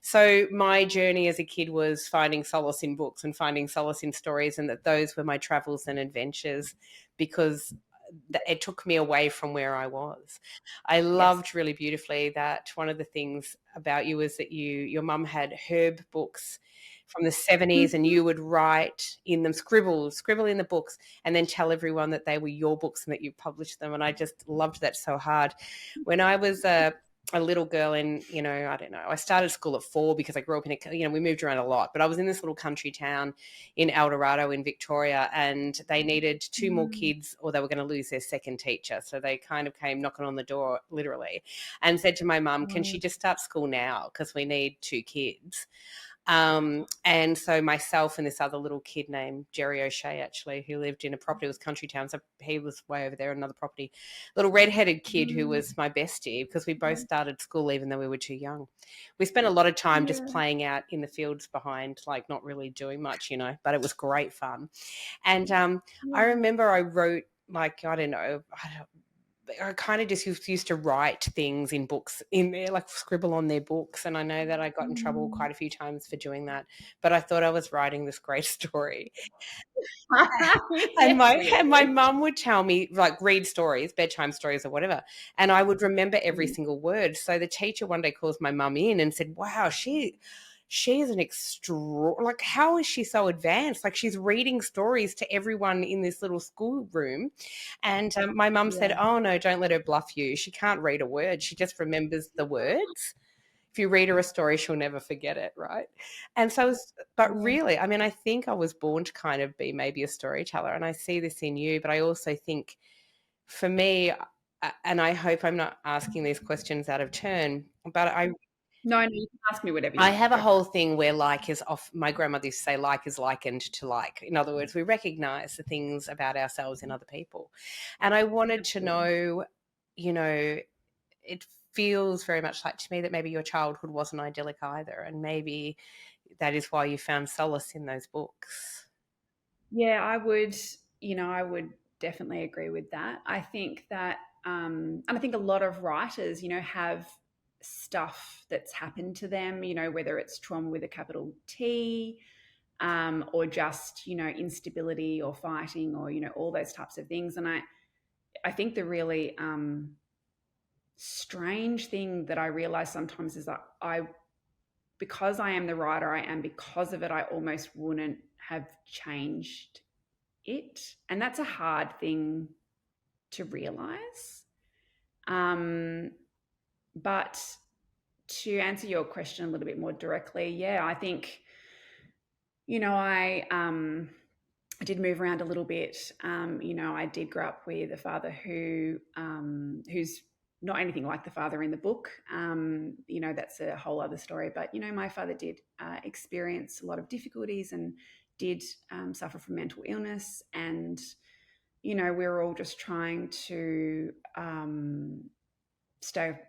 So my journey as a kid was finding solace in books and finding solace in stories, and that those were my travels and adventures because it took me away from where I was. I Yes. loved really beautifully that one of the things about you is that your mum had herb books from the 70s and Mhm. you would write in them, scribble in the books and then tell everyone that they were your books and that you published them. And I just loved that so hard. When I was a little girl and, I don't know, I started school at 4 because I grew up we moved around a lot, but I was in this little country town in El Dorado in Victoria, and they needed 2 more kids or they were going to lose their second teacher. So they kind of came knocking on the door literally and said to my mum, can she just start school now? Because we need 2 kids. And so myself and this other little kid named Jerry O'Shea, actually, who lived in a property, it was country town, so he was way over there, another property, little redheaded kid who was my bestie because we both started school even though we were too young. We spent a lot of time just playing out in the fields behind, like not really doing much, but it was great fun. And I remember I wrote, like, I don't know, I kind of just used to write things in books in there, like scribble on their books. And I know that I got in trouble quite a few times for doing that, but I thought I was writing this great story. And Yes, my clearly. mum would tell me, like, read stories, bedtime stories or whatever, and I would remember every Mm. single word. So the teacher one day calls my mum in and said, wow, she's an like, how is she so advanced? Like, she's reading stories to everyone in this little schoolroom. And my mum said, Yeah. oh no, don't let her bluff you. She can't read a word. She just remembers the words. If you read her a story, she'll never forget it, right? And so, but Yeah. really, I mean, I think I was born to kind of be maybe a storyteller, and I see this in you, but I also think for me, and I hope I'm not asking these questions out of turn, but No, you can ask me whatever you I want. have a Go for whole it. thing where like is off. My grandmother used to say like is likened to like. In other words, we recognize the things about ourselves in other people. And I wanted to Absolutely. know, you know, it feels very much like to me that maybe your childhood wasn't idyllic either. And maybe that is why you found solace in those books. Yeah, I would definitely agree with that. I think that, and I think a lot of writers, have stuff that's happened to them, whether it's trauma with a capital T, or just, instability or fighting or, all those types of things. And I think the really strange thing that I realize sometimes is that because I am the writer I am, because of it, I almost wouldn't have changed it. And that's a hard thing to realize. But to answer your question a little bit more directly, yeah, I think, I did move around a little bit. I did grow up with a father who's not anything like the father in the book. That's a whole other story. But my father did experience a lot of difficulties and did suffer from mental illness, and we were all just trying to stay,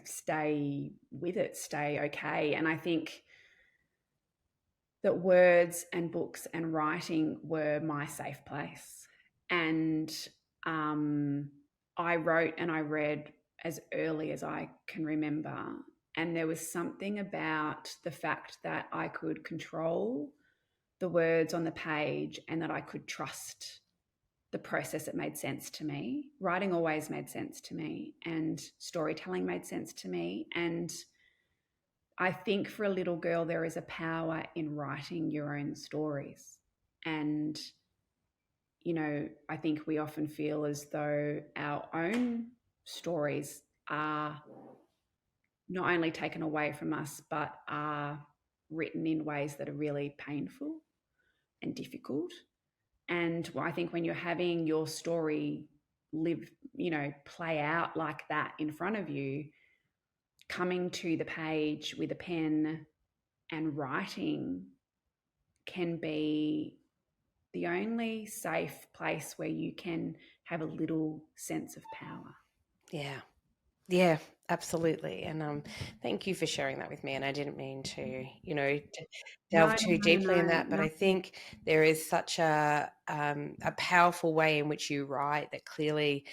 stay with it, stay okay. And I think that words and books and writing were my safe place. And I wrote and I read as early as I can remember. And there was something about the fact that I could control the words on the page and that I could trust the process. That made sense to me. Writing always made sense to me, and storytelling made sense to me. And I think for a little girl, there is a power in writing your own stories. And, I think we often feel as though our own stories are not only taken away from us, but are written in ways that are really painful and difficult. And I think when you're having your story live, play out like that in front of you, coming to the page with a pen and writing can be the only safe place where you can have a little sense of power. Yeah. Yeah, absolutely. And thank you for sharing that with me. And I didn't mean to, delve No, too no, deeply in no, that, but no. I think there is such a powerful way in which you write that clearly,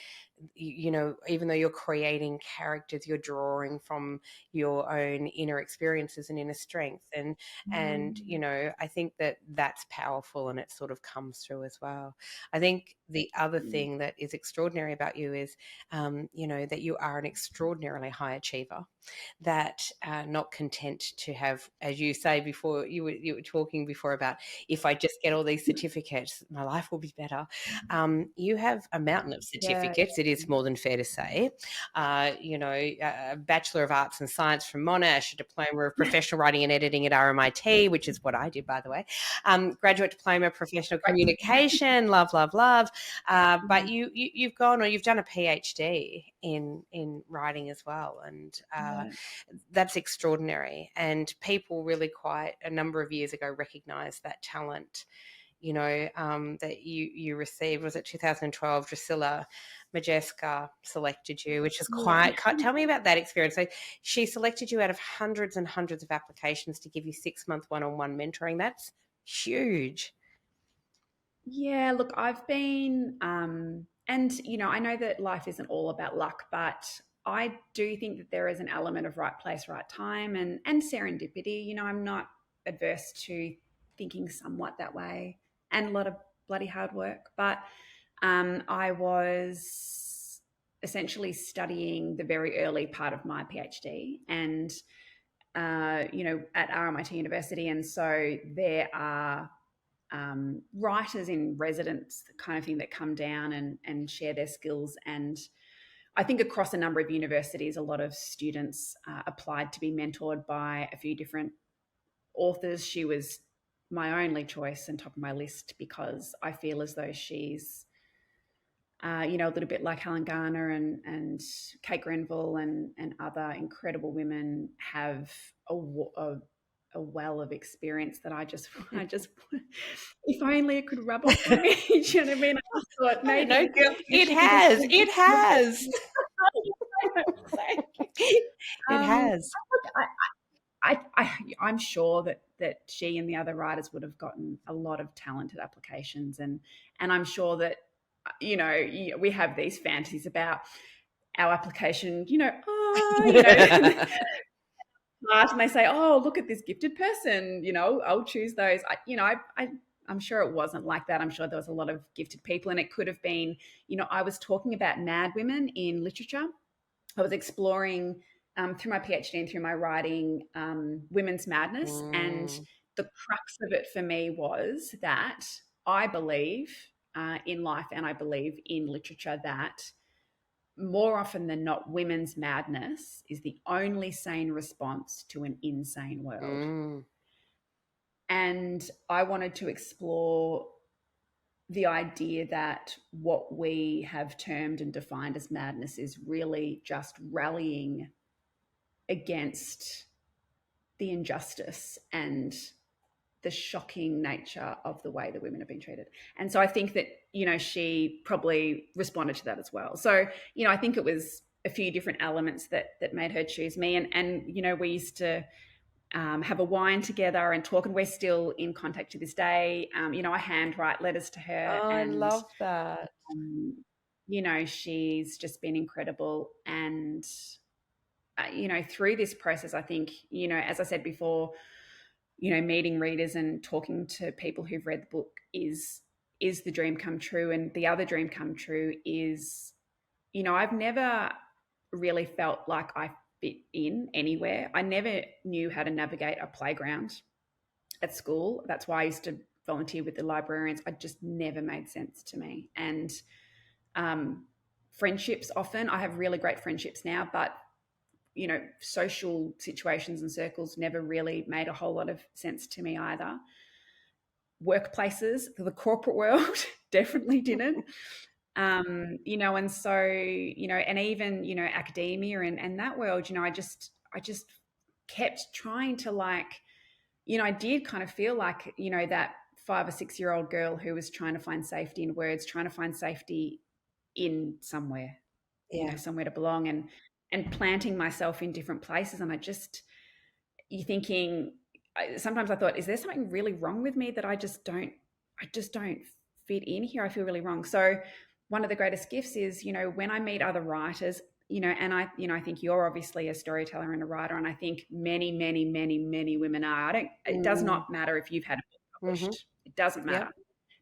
even though you're creating characters, you're drawing from your own inner experiences and inner strength. And I think that that's powerful, and it sort of comes through as well. I think the other thing that is extraordinary about you is, that you are an extraordinarily high achiever, that not content to have, as you say before, you were talking before about, if I just get all these certificates, my life will be better. You have a mountain of Yeah. certificates. It is more than fair to say. A Bachelor of Arts and Science from Monash, a diploma of professional writing and editing at RMIT, which is what I did, by the way. Graduate diploma of professional communication, love, love, love. But you've gone, or you've done a PhD in writing as well, and that's extraordinary. And people really quite a number of years ago recognised that talent. That you received. Was it 2012? Drusilla Majeska selected you, which is quite. Tell me about that experience. So she selected you out of hundreds and hundreds of applications to give you 6-month one-on-one mentoring. That's huge. Yeah, look, I've been, and I know that life isn't all about luck, but I do think that there is an element of right place, right time, and serendipity. I'm not adverse to thinking somewhat that way, and a lot of bloody hard work. But I was essentially studying the very early part of my PhD, and at RMIT University, and so there are writers in residence, the kind of thing, that come down and share their skills. And I think across a number of universities, a lot of students applied to be mentored by a few different authors. She was my only choice and top of my list because I feel as though she's you know, a little bit like Helen Garner and Kate Grenville and other incredible women have a well of experience that I just, if only it could rub off on me. Do you know what I mean? I just thought I maybe don't know, girl. if It she could has. just, It has. It um, has. I'm sure that she and the other writers would have gotten a lot of talented applications, and I'm sure that, you know, we have these fantasies about our application, you know, and they say, oh, look at this gifted person, you know, I'll choose those. I'm sure it wasn't like that. I'm sure there was a lot of gifted people, and it could have been, you know, I was talking about mad women in literature. I was exploring through my PhD and through my writing women's madness. And the crux of it for me was that I believe in life, and I believe in literature, that more often than not, women's madness is the only sane response to an insane world. And I wanted to explore the idea that what we have termed and defined as madness is really just rallying against the injustice and the shocking nature of the way that women have been treated. And so I think that, you know, she probably responded to that as well. So, you know, I think it was a few different elements that made her choose me. And you know, we used to have a wine together and talk, and we're still in contact to this day. You know, I handwrite letters to her. Oh, and I love that. You know, she's just been incredible. And you know, through this process, I think, you know, as I said before, you know, meeting readers and talking to people who've read the book is the dream come true. And the other dream come true is, you know, I've never really felt like I fit in anywhere. I never knew how to navigate a playground at school. That's why I used to volunteer with the librarians. It just never made sense to me. And friendships, often I have really great friendships now, but you know, social situations and circles never really made a whole lot of sense to me either. Workplaces, the corporate world definitely didn't. You know, and so, you know, and even, you know, academia and that world, you know, I just kept trying to, like, you know, I did kind of feel like, you know, that 5 or 6 year old girl who was trying to find safety in words, trying to find safety in somewhere, you know, somewhere to belong, and planting myself in different places. And you're thinking, sometimes I thought, is there something really wrong with me that I just don't fit in here? I feel really wrong. So one of the greatest gifts is, you know, when I meet other writers, you know, and I think you're obviously a storyteller and a writer, and I think many, many, many, many women are. It does not matter if you've had a book published. It doesn't matter,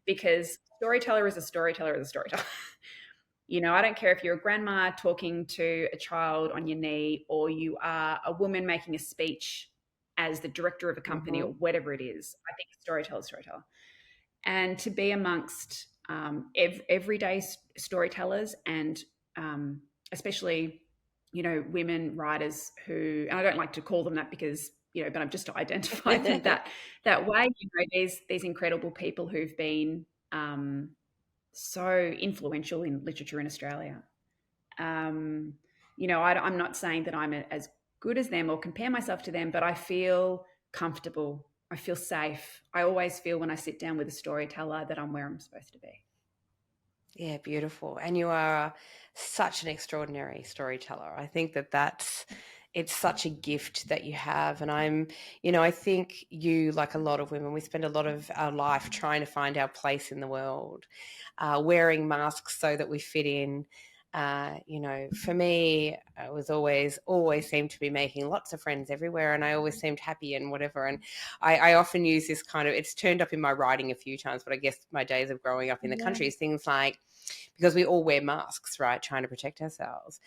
because storyteller is a storyteller is a storyteller. You know, I don't care if you're a grandma talking to a child on your knee, or you are a woman making a speech as the director of a company, or whatever it is. I think storyteller. And to be amongst everyday storytellers, and especially, you know, women writers who, and I don't like to call them that because, you know, but I'm just to identify them that way. You know, these incredible people who've been so influential in literature in Australia. You know, I'm not saying that I'm as good as them or compare myself to them, but I feel comfortable. I feel safe. I always feel when I sit down with a storyteller that I'm where I'm supposed to be. Yeah, beautiful. And you are such an extraordinary storyteller. I think it's such a gift that you have. And you know, I think you, like a lot of women, we spend a lot of our life trying to find our place in the world, wearing masks so that we fit in. You know, for me, I was always seemed to be making lots of friends everywhere, and I always seemed happy and whatever. And I often use this kind of, it's turned up in my writing a few times, but I guess my days of growing up in the country is things like, because we all wear masks, right, trying to protect ourselves.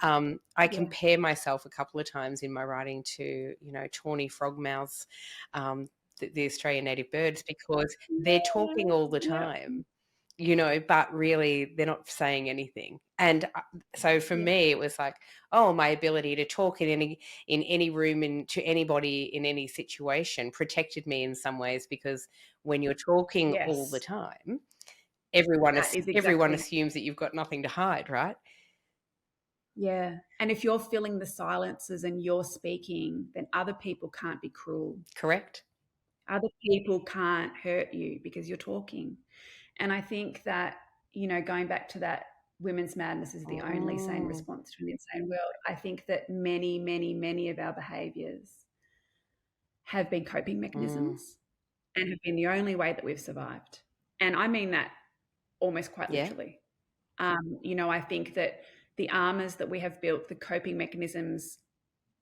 I compare myself a couple of times in my writing to, you know, tawny frogmouths, the Australian native birds, because they're talking all the time. You know, but really they're not saying anything. And so for me, it was like, oh, my ability to talk in any room and to anybody in any situation protected me in some ways, because when you're talking all the time, everyone That is everyone exactly. assumes that you've got nothing to hide, right? Yeah. And if you're filling the silences and you're speaking, then other people can't be cruel. Correct. Other people can't hurt you because you're talking. And I think that, going back to that, women's madness is the only sane Mm, response to an insane world. I think that many, many, many of our behaviors have been coping mm, mechanisms and have been the only way that we've survived. And I mean that almost quite yeah. literally. I think that the armors that we have built, the coping mechanisms,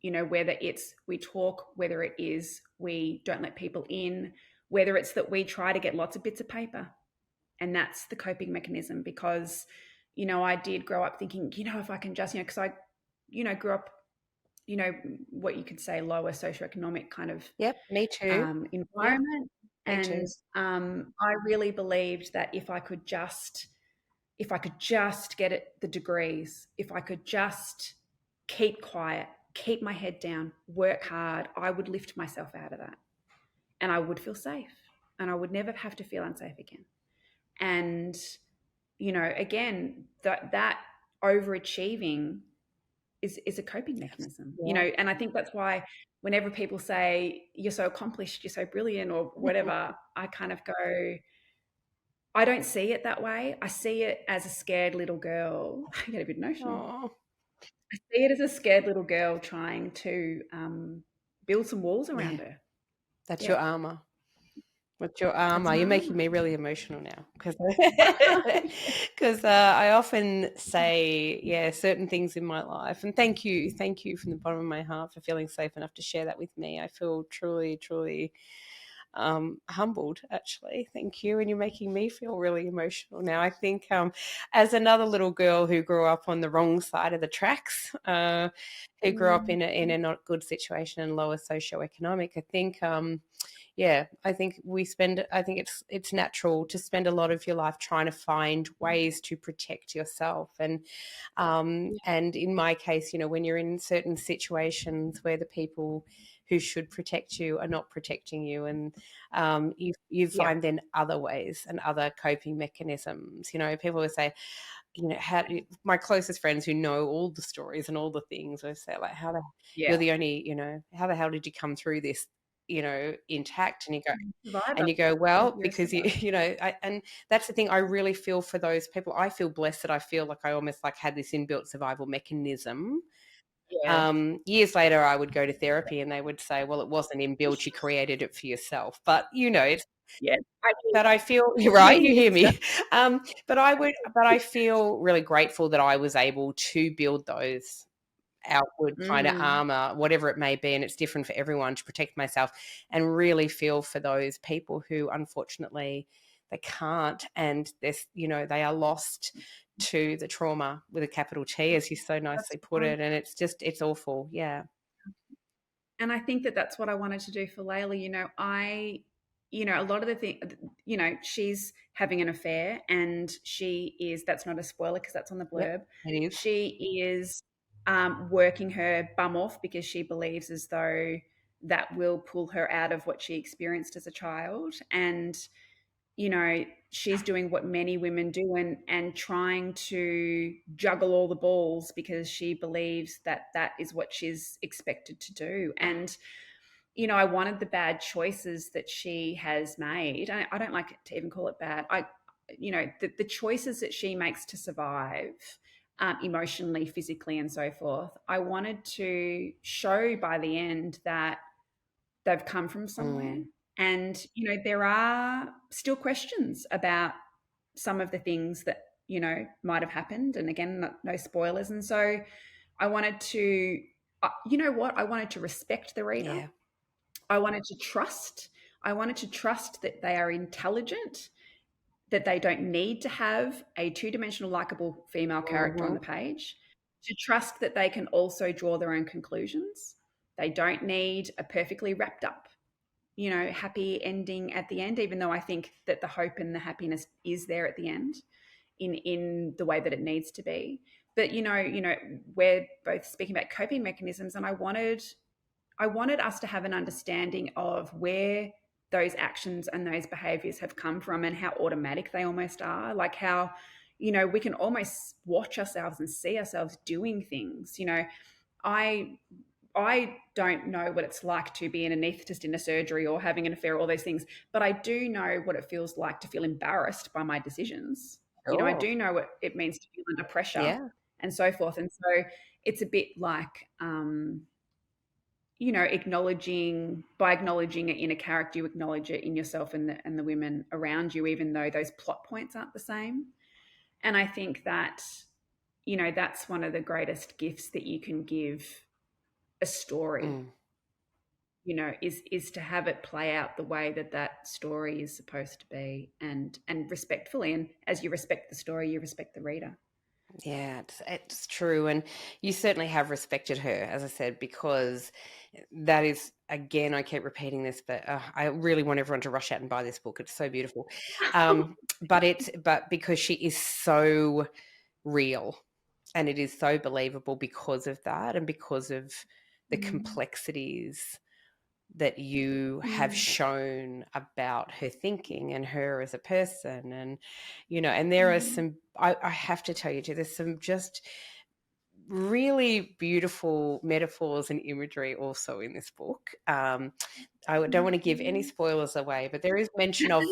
whether it's we talk, whether it is we don't let people in, whether it's that we try to get lots of bits of paper. And that's the coping mechanism because, I did grow up thinking, if I can just, because I, grew up, what you could say lower socioeconomic kind of Yep. Me too. Yep. environment. Me too. And I really believed that if I could just get the degrees, if I could just keep quiet, keep my head down, work hard, I would lift myself out of that and I would feel safe and I would never have to feel unsafe again. And, again, that overachieving is a coping mechanism, Yeah. and I think that's why whenever people say you're so accomplished, you're so brilliant or whatever, I kind of go, I don't see it that way. I see it as a scared little girl. I get a bit emotional. Oh, I see it as a scared little girl trying to build some walls yeah. around her. That's Yeah, your armor. What's your that's armor? my You're making armor. me really emotional now because I often say, yeah, certain things in my life. And thank you from the bottom of my heart for feeling safe enough to share that with me. I feel truly, truly humbled, actually. Thank you. And you're making me feel really emotional now. I think as another little girl who grew up on the wrong side of the tracks, who grew up in a not good situation and lower socioeconomic, I think yeah, I think it's natural to spend a lot of your life trying to find ways to protect yourself. And in my case, when you're in certain situations where the people who should protect you are not protecting you, and you Yeah, find then other ways and other coping mechanisms. People would say, my closest friends who know all the stories and all the things will say, like, yeah. you're the only, how the hell did you come through this, intact? Survivor. And you go, well, You're a because survivor. and that's the thing. I really feel for those people. I feel blessed that I feel like I almost like had this inbuilt survival mechanism. Yeah. Years later, I would go to therapy and they would say, well, it wasn't inbuilt, you created it for yourself. But Yeah. I but I feel you're hear right. You you, hear sister. me. But I feel really grateful that I was able to build those outward kind of Mm. armor, whatever it may be, and it's different for everyone, to protect myself, and really feel for those people who unfortunately they can't, and they are lost to the trauma with a capital T, as you so That's nicely put right. it, and it's awful. Yeah. And I think that that's what I wanted to do for Layla. A lot of the thing, she's having an affair and that's not a spoiler because that's on the Yep. blurb. It is. She is working her bum off because she believes as though that will pull her out of what she experienced as a child. And she's doing what many women do and trying to juggle all the balls because she believes that that is what she's expected to do. And I wanted the bad choices that she has made. I don't like to even call it bad. The choices that she makes to survive, emotionally, physically, and so forth. I wanted to show by the end that they've come from somewhere. Mm. And, there are still questions about some of the things that, might have happened. And again, no spoilers. And so I wanted to, you know what? I wanted to respect the reader. Yeah. I wanted to trust. I wanted to trust that they are intelligent, that they don't need to have a two-dimensional, likable female character on Mm-hmm. the page, to trust that they can also draw their own conclusions. They don't need a perfectly wrapped up, happy ending at the end, even though I think that the hope and the happiness is there at the end in the way that it needs to be. But we're both speaking about coping mechanisms, and I wanted us to have an understanding of where those actions and those behaviors have come from, and how automatic they almost are. Like how, we can almost watch ourselves and see ourselves doing things. I don't know what it's like to be an anaesthetist in a surgery or having an affair, all those things, but I do know what it feels like to feel embarrassed by my decisions. I Sure. do know what it means to feel under pressure Yeah. and so forth. And so it's a bit like, by acknowledging it in a character, you acknowledge it in yourself and the women around you, even though those plot points aren't the same. And I think that, that's one of the greatest gifts that you can give a story, Mm. is to have it play out the way that story is supposed to be, and respectfully. And as you respect the story, you respect the reader. Yeah, it's true. And you certainly have respected her, as I said, because that is, again, I keep repeating this, but I really want everyone to rush out and buy this book. It's so beautiful. But because she is so real, and it is so believable because of that, and because of the complexities that you have shown about her thinking and her as a person. And and there are some, I have to tell you too, there's some just really beautiful metaphors and imagery also in this book. I don't want to give any spoilers away, but there is mention of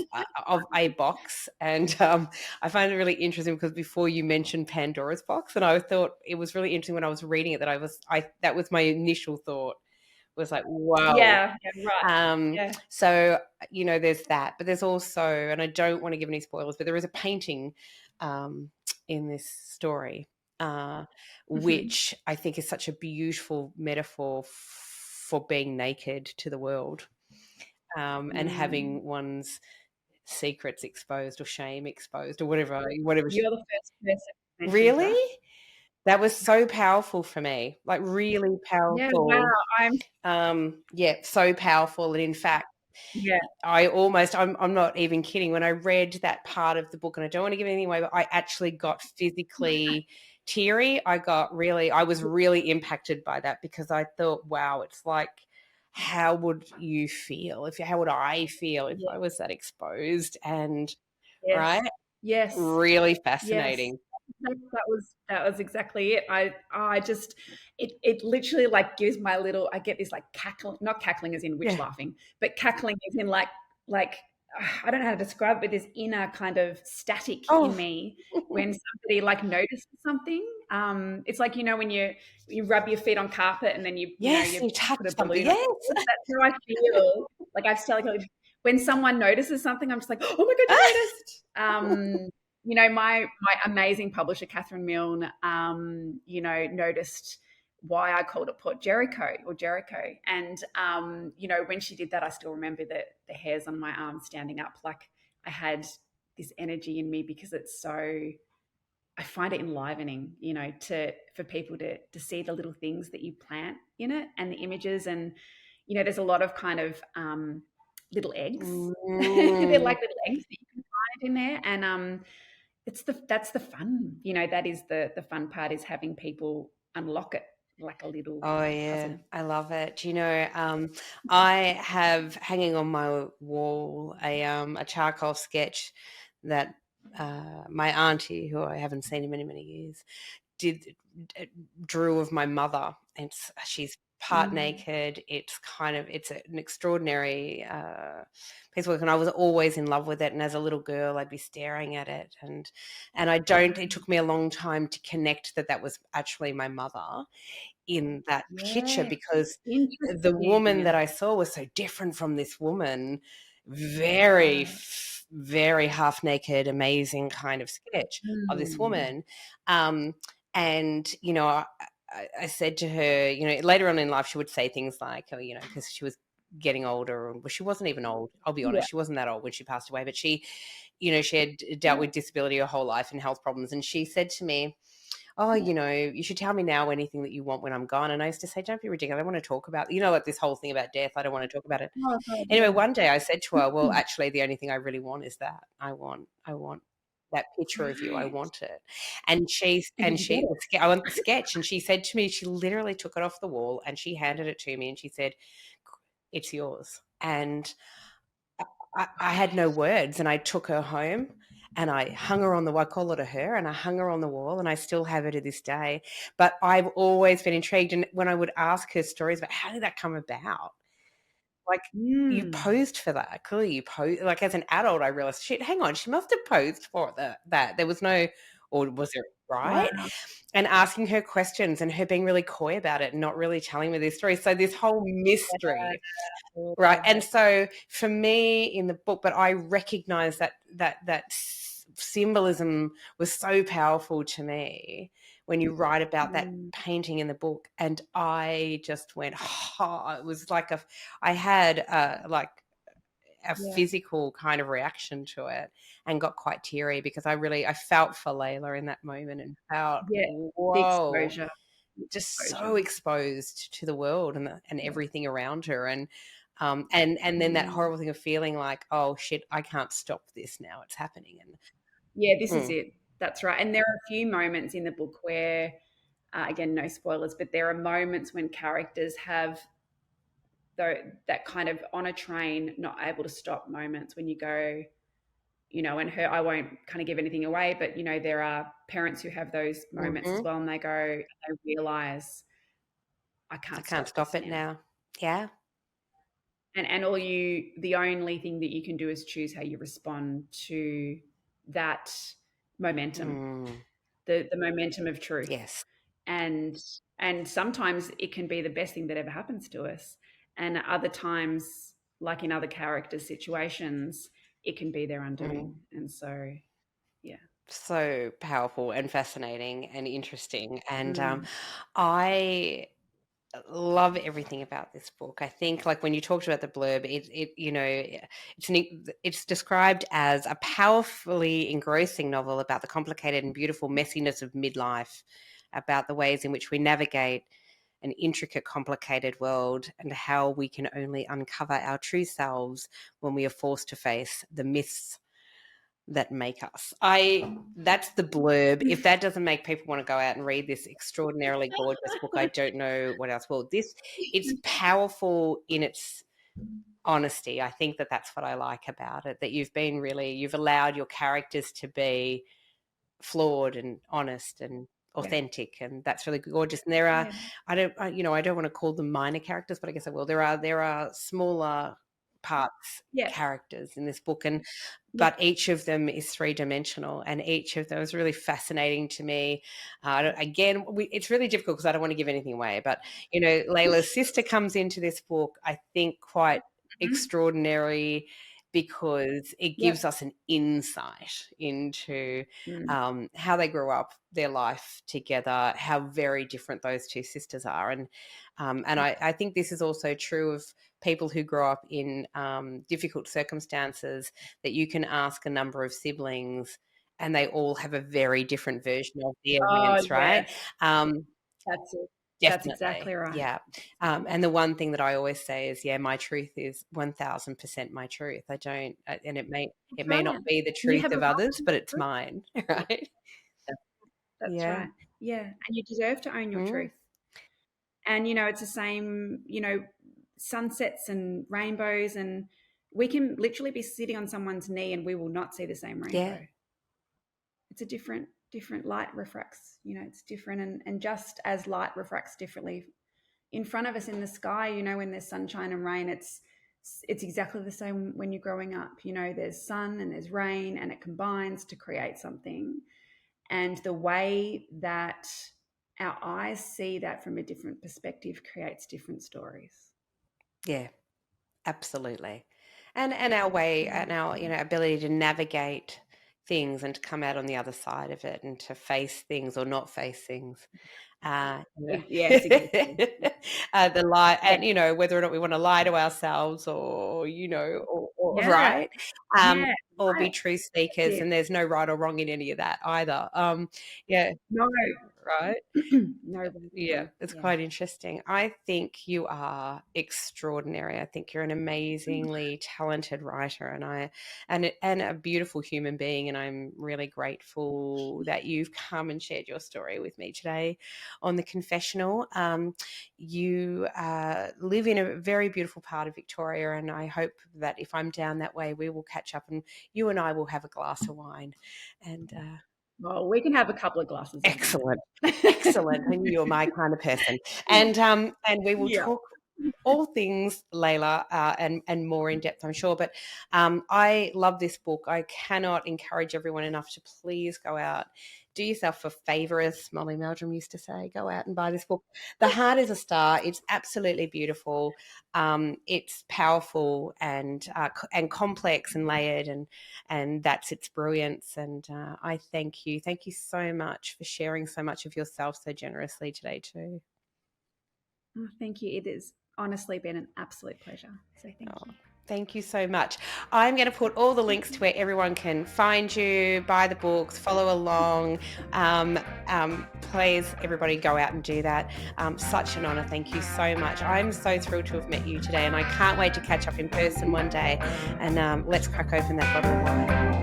a box, and I find it really interesting because before you mentioned Pandora's box, and I thought it was really interesting when I was reading it that was my initial thought, was like, whoa. Yeah, right. Yeah. So, there's that, but there's also, and I don't want to give any spoilers, but there is a painting in this story, which I think is such a beautiful metaphor for being naked to the world, and having one's secrets exposed or shame exposed or whatever. You're the first person who mentioned Really? that. That was so powerful for me, like really Yeah, wow. powerful. Yeah, so powerful. And in fact, Yeah. I'm not even kidding. When I read that part of the book, and I don't want to give anything away, but I actually got physically teary. I was really impacted by that, because I thought, wow, it's like, how would I feel if I was that exposed? And Yes. right, Yes. really Yes. fascinating. That was exactly it. I just, it literally like gives I get this like cackling, not cackling as in witch Yeah. laughing, but cackling as in like I don't know how to describe it, but this inner kind of static in me when somebody like notices something. It's like, when you rub your feet on carpet and then you Yes, you touch put a something. balloon on. Yes. That's how I feel. Like I feel like when someone notices something, I'm just like, oh my God, you noticed. My amazing publisher, Catherine Milne, noticed why I called it Port Jericho or Jericho. And, when she did that, I still remember the hairs on my arms standing up. Like I had this energy in me, because it's so, I find it enlivening, for people to see the little things that you plant in it and the images. And, there's a lot of kind of little eggs. They're like little eggs that you can find in there. And that's the fun, that is the fun part, is having people unlock it like a little Oh yeah, puzzle. I love it. I have hanging on my wall a charcoal sketch that my auntie, who I haven't seen in many, many years, drew of my mother. She's part naked. It's an extraordinary piece of work, and I was always in love with it. And as a little girl, I'd be staring at it, and it took me a long time to connect that was actually my mother in that picture, Yeah, because the woman interesting. that I saw was so different from this woman. Very, very half naked, amazing kind of sketch of this woman. And, I said to her, later on in life, she would say things like, because she was getting older, well, she wasn't even old. I'll be honest. Yeah. She wasn't that old when she passed away, but she had dealt with disability her whole life and health problems. And she said to me, oh, you should tell me now anything that you want when I'm gone. And I used to say, don't be ridiculous. I don't want to talk about, like this whole thing about death. I don't want to talk about it. Oh, God, Anyway, yeah. one day I said to her, well, actually, the only thing I really want is that. I want that picture of you. I Right. want it. And And did you get it? I want the sketch. And she said to me, she literally took it off the wall and she handed it to me and she said, it's yours. And I had no words, and I took her home and I hung her on the wall. I call it a her, and I hung her on the wall, and I still have her to this day. But I've always been intrigued. And when I would ask her stories about how did that come about, like, you Mm. posed for that. Clearly you posed. Like, as an adult, I realized, shit, hang on, she must have posed for that. There was no, or was there, right? Wow. And asking her questions and her being really coy about it and not really telling me this story. So this whole mystery. Right. And so for me in the book, but I recognize that symbolism was so powerful to me when you write about that painting in the book. And I just went, oh, it was like I had like a physical kind of reaction to it and got quite teary because I felt for Layla in that moment and felt, The whoa, exposure. just so exposed to the world and everything around her. And then that horrible thing of feeling like, oh shit, I can't stop this now. It's happening. And This is it. That's right. And there are a few moments in the book where, again, no spoilers, but there are moments when characters have that kind of on a train, not able to stop moments when you go, and her, I won't kind of give anything away, but there are parents who have those moments as well, and they realize, I can't stop it now. Yeah. And the only thing that you can do is choose how you respond to that momentum, the momentum of truth. Yes. And sometimes it can be the best thing that ever happens to us. And other times, like in other characters' situations, it can be their undoing. And so, yeah. So powerful and fascinating and interesting. And I love everything about this book. I think, like, when you talked about the blurb, it's described as a powerfully engrossing novel about the complicated and beautiful messiness of midlife, about the ways in which we navigate an intricate, complicated world and how we can only uncover our true selves when we are forced to face the myths that make us. That's the blurb. If that doesn't make people want to go out and read this extraordinarily gorgeous book, I don't know what else will. It's powerful in its honesty. I think that's what I like about it, that you've allowed your characters to be flawed and honest and authentic, and that's really gorgeous. And there are, I don't want to call them minor characters, but I guess I will. There are smaller parts characters in this book, but each of them is three-dimensional, and each of them is really fascinating to me. It's really difficult because I don't want to give anything away, but Layla's sister comes into this book, I think, quite extraordinary, because it gives us an insight into how they grew up, their life together, how very different those two sisters are. And I think this is also true of people who grow up in difficult circumstances, that you can ask a number of siblings and they all have a very different version of the events, right? That's it. Definitely. That's exactly right. Yeah. And the one thing that I always say is, my truth is 1000% my truth. I don't, and it may not be the truth of others, but it's mine, right? That's right. Yeah. And you deserve to own your truth. And, it's the same, sunsets and rainbows, and we can literally be sitting on someone's knee and we will not see the same rainbow. Yeah. It's a different light refracts, it's different. And just as light refracts differently in front of us in the sky, when there's sunshine and rain, it's exactly the same when you're growing up. There's sun and there's rain, and it combines to create something. And the way that our eyes see that from a different perspective creates different stories. Yeah, absolutely. And our way and our ability to navigate things and to come out on the other side of it and to face things or not face things. Yes, exactly. The lie, and whether or not we want to lie to ourselves or right, or be truth seekers, and there's no right or wrong in any of that either. No, right? No, Yeah, it's yeah. quite interesting. I think you are extraordinary. I think you're an amazingly talented writer, and a beautiful human being. And I'm really grateful that you've come and shared your story with me today on the Confessional. You live in a very beautiful part of Victoria, and I hope that if I'm down that way, we will catch up, and you and I will have a glass of wine. And Well, we can have a couple of glasses of excellent. wine. Excellent. I knew you were my kind of person. And we will Yeah. talk all things Layla, and more in depth, I'm sure. But I love this book. I cannot encourage everyone enough to please go out, do yourself a favour, as Molly Meldrum used to say. Go out and buy this book. The Heart is a Star. It's absolutely beautiful. It's powerful and complex and layered, and that's its brilliance. And I thank you. Thank you so much for sharing so much of yourself so generously today too. Oh, thank you. It has honestly been an absolute pleasure. So thank you. Thank you so much. I'm going to put all the links to where everyone can find you, buy the books, follow along. Please, everybody, go out and do that. Such an honour. Thank you so much. I'm so thrilled to have met you today, and I can't wait to catch up in person one day. And let's crack open that bottle of wine.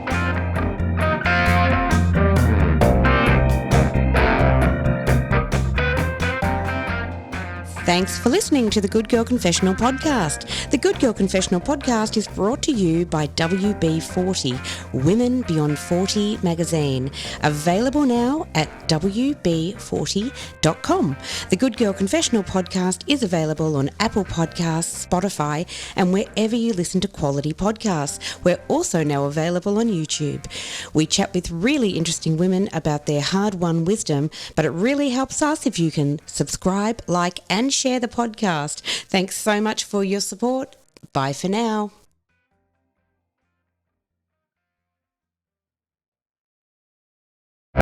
Thanks for listening to the Good Girl Confessional podcast. The Good Girl Confessional podcast is brought to you by WB40, Women Beyond 40 magazine, available now at WB40.com. The Good Girl Confessional podcast is available on Apple Podcasts, Spotify, and wherever you listen to quality podcasts. We're also now available on YouTube. We chat with really interesting women about their hard-won wisdom, but it really helps us if you can subscribe, like, and share the podcast. Thanks so much for your support. Bye for now.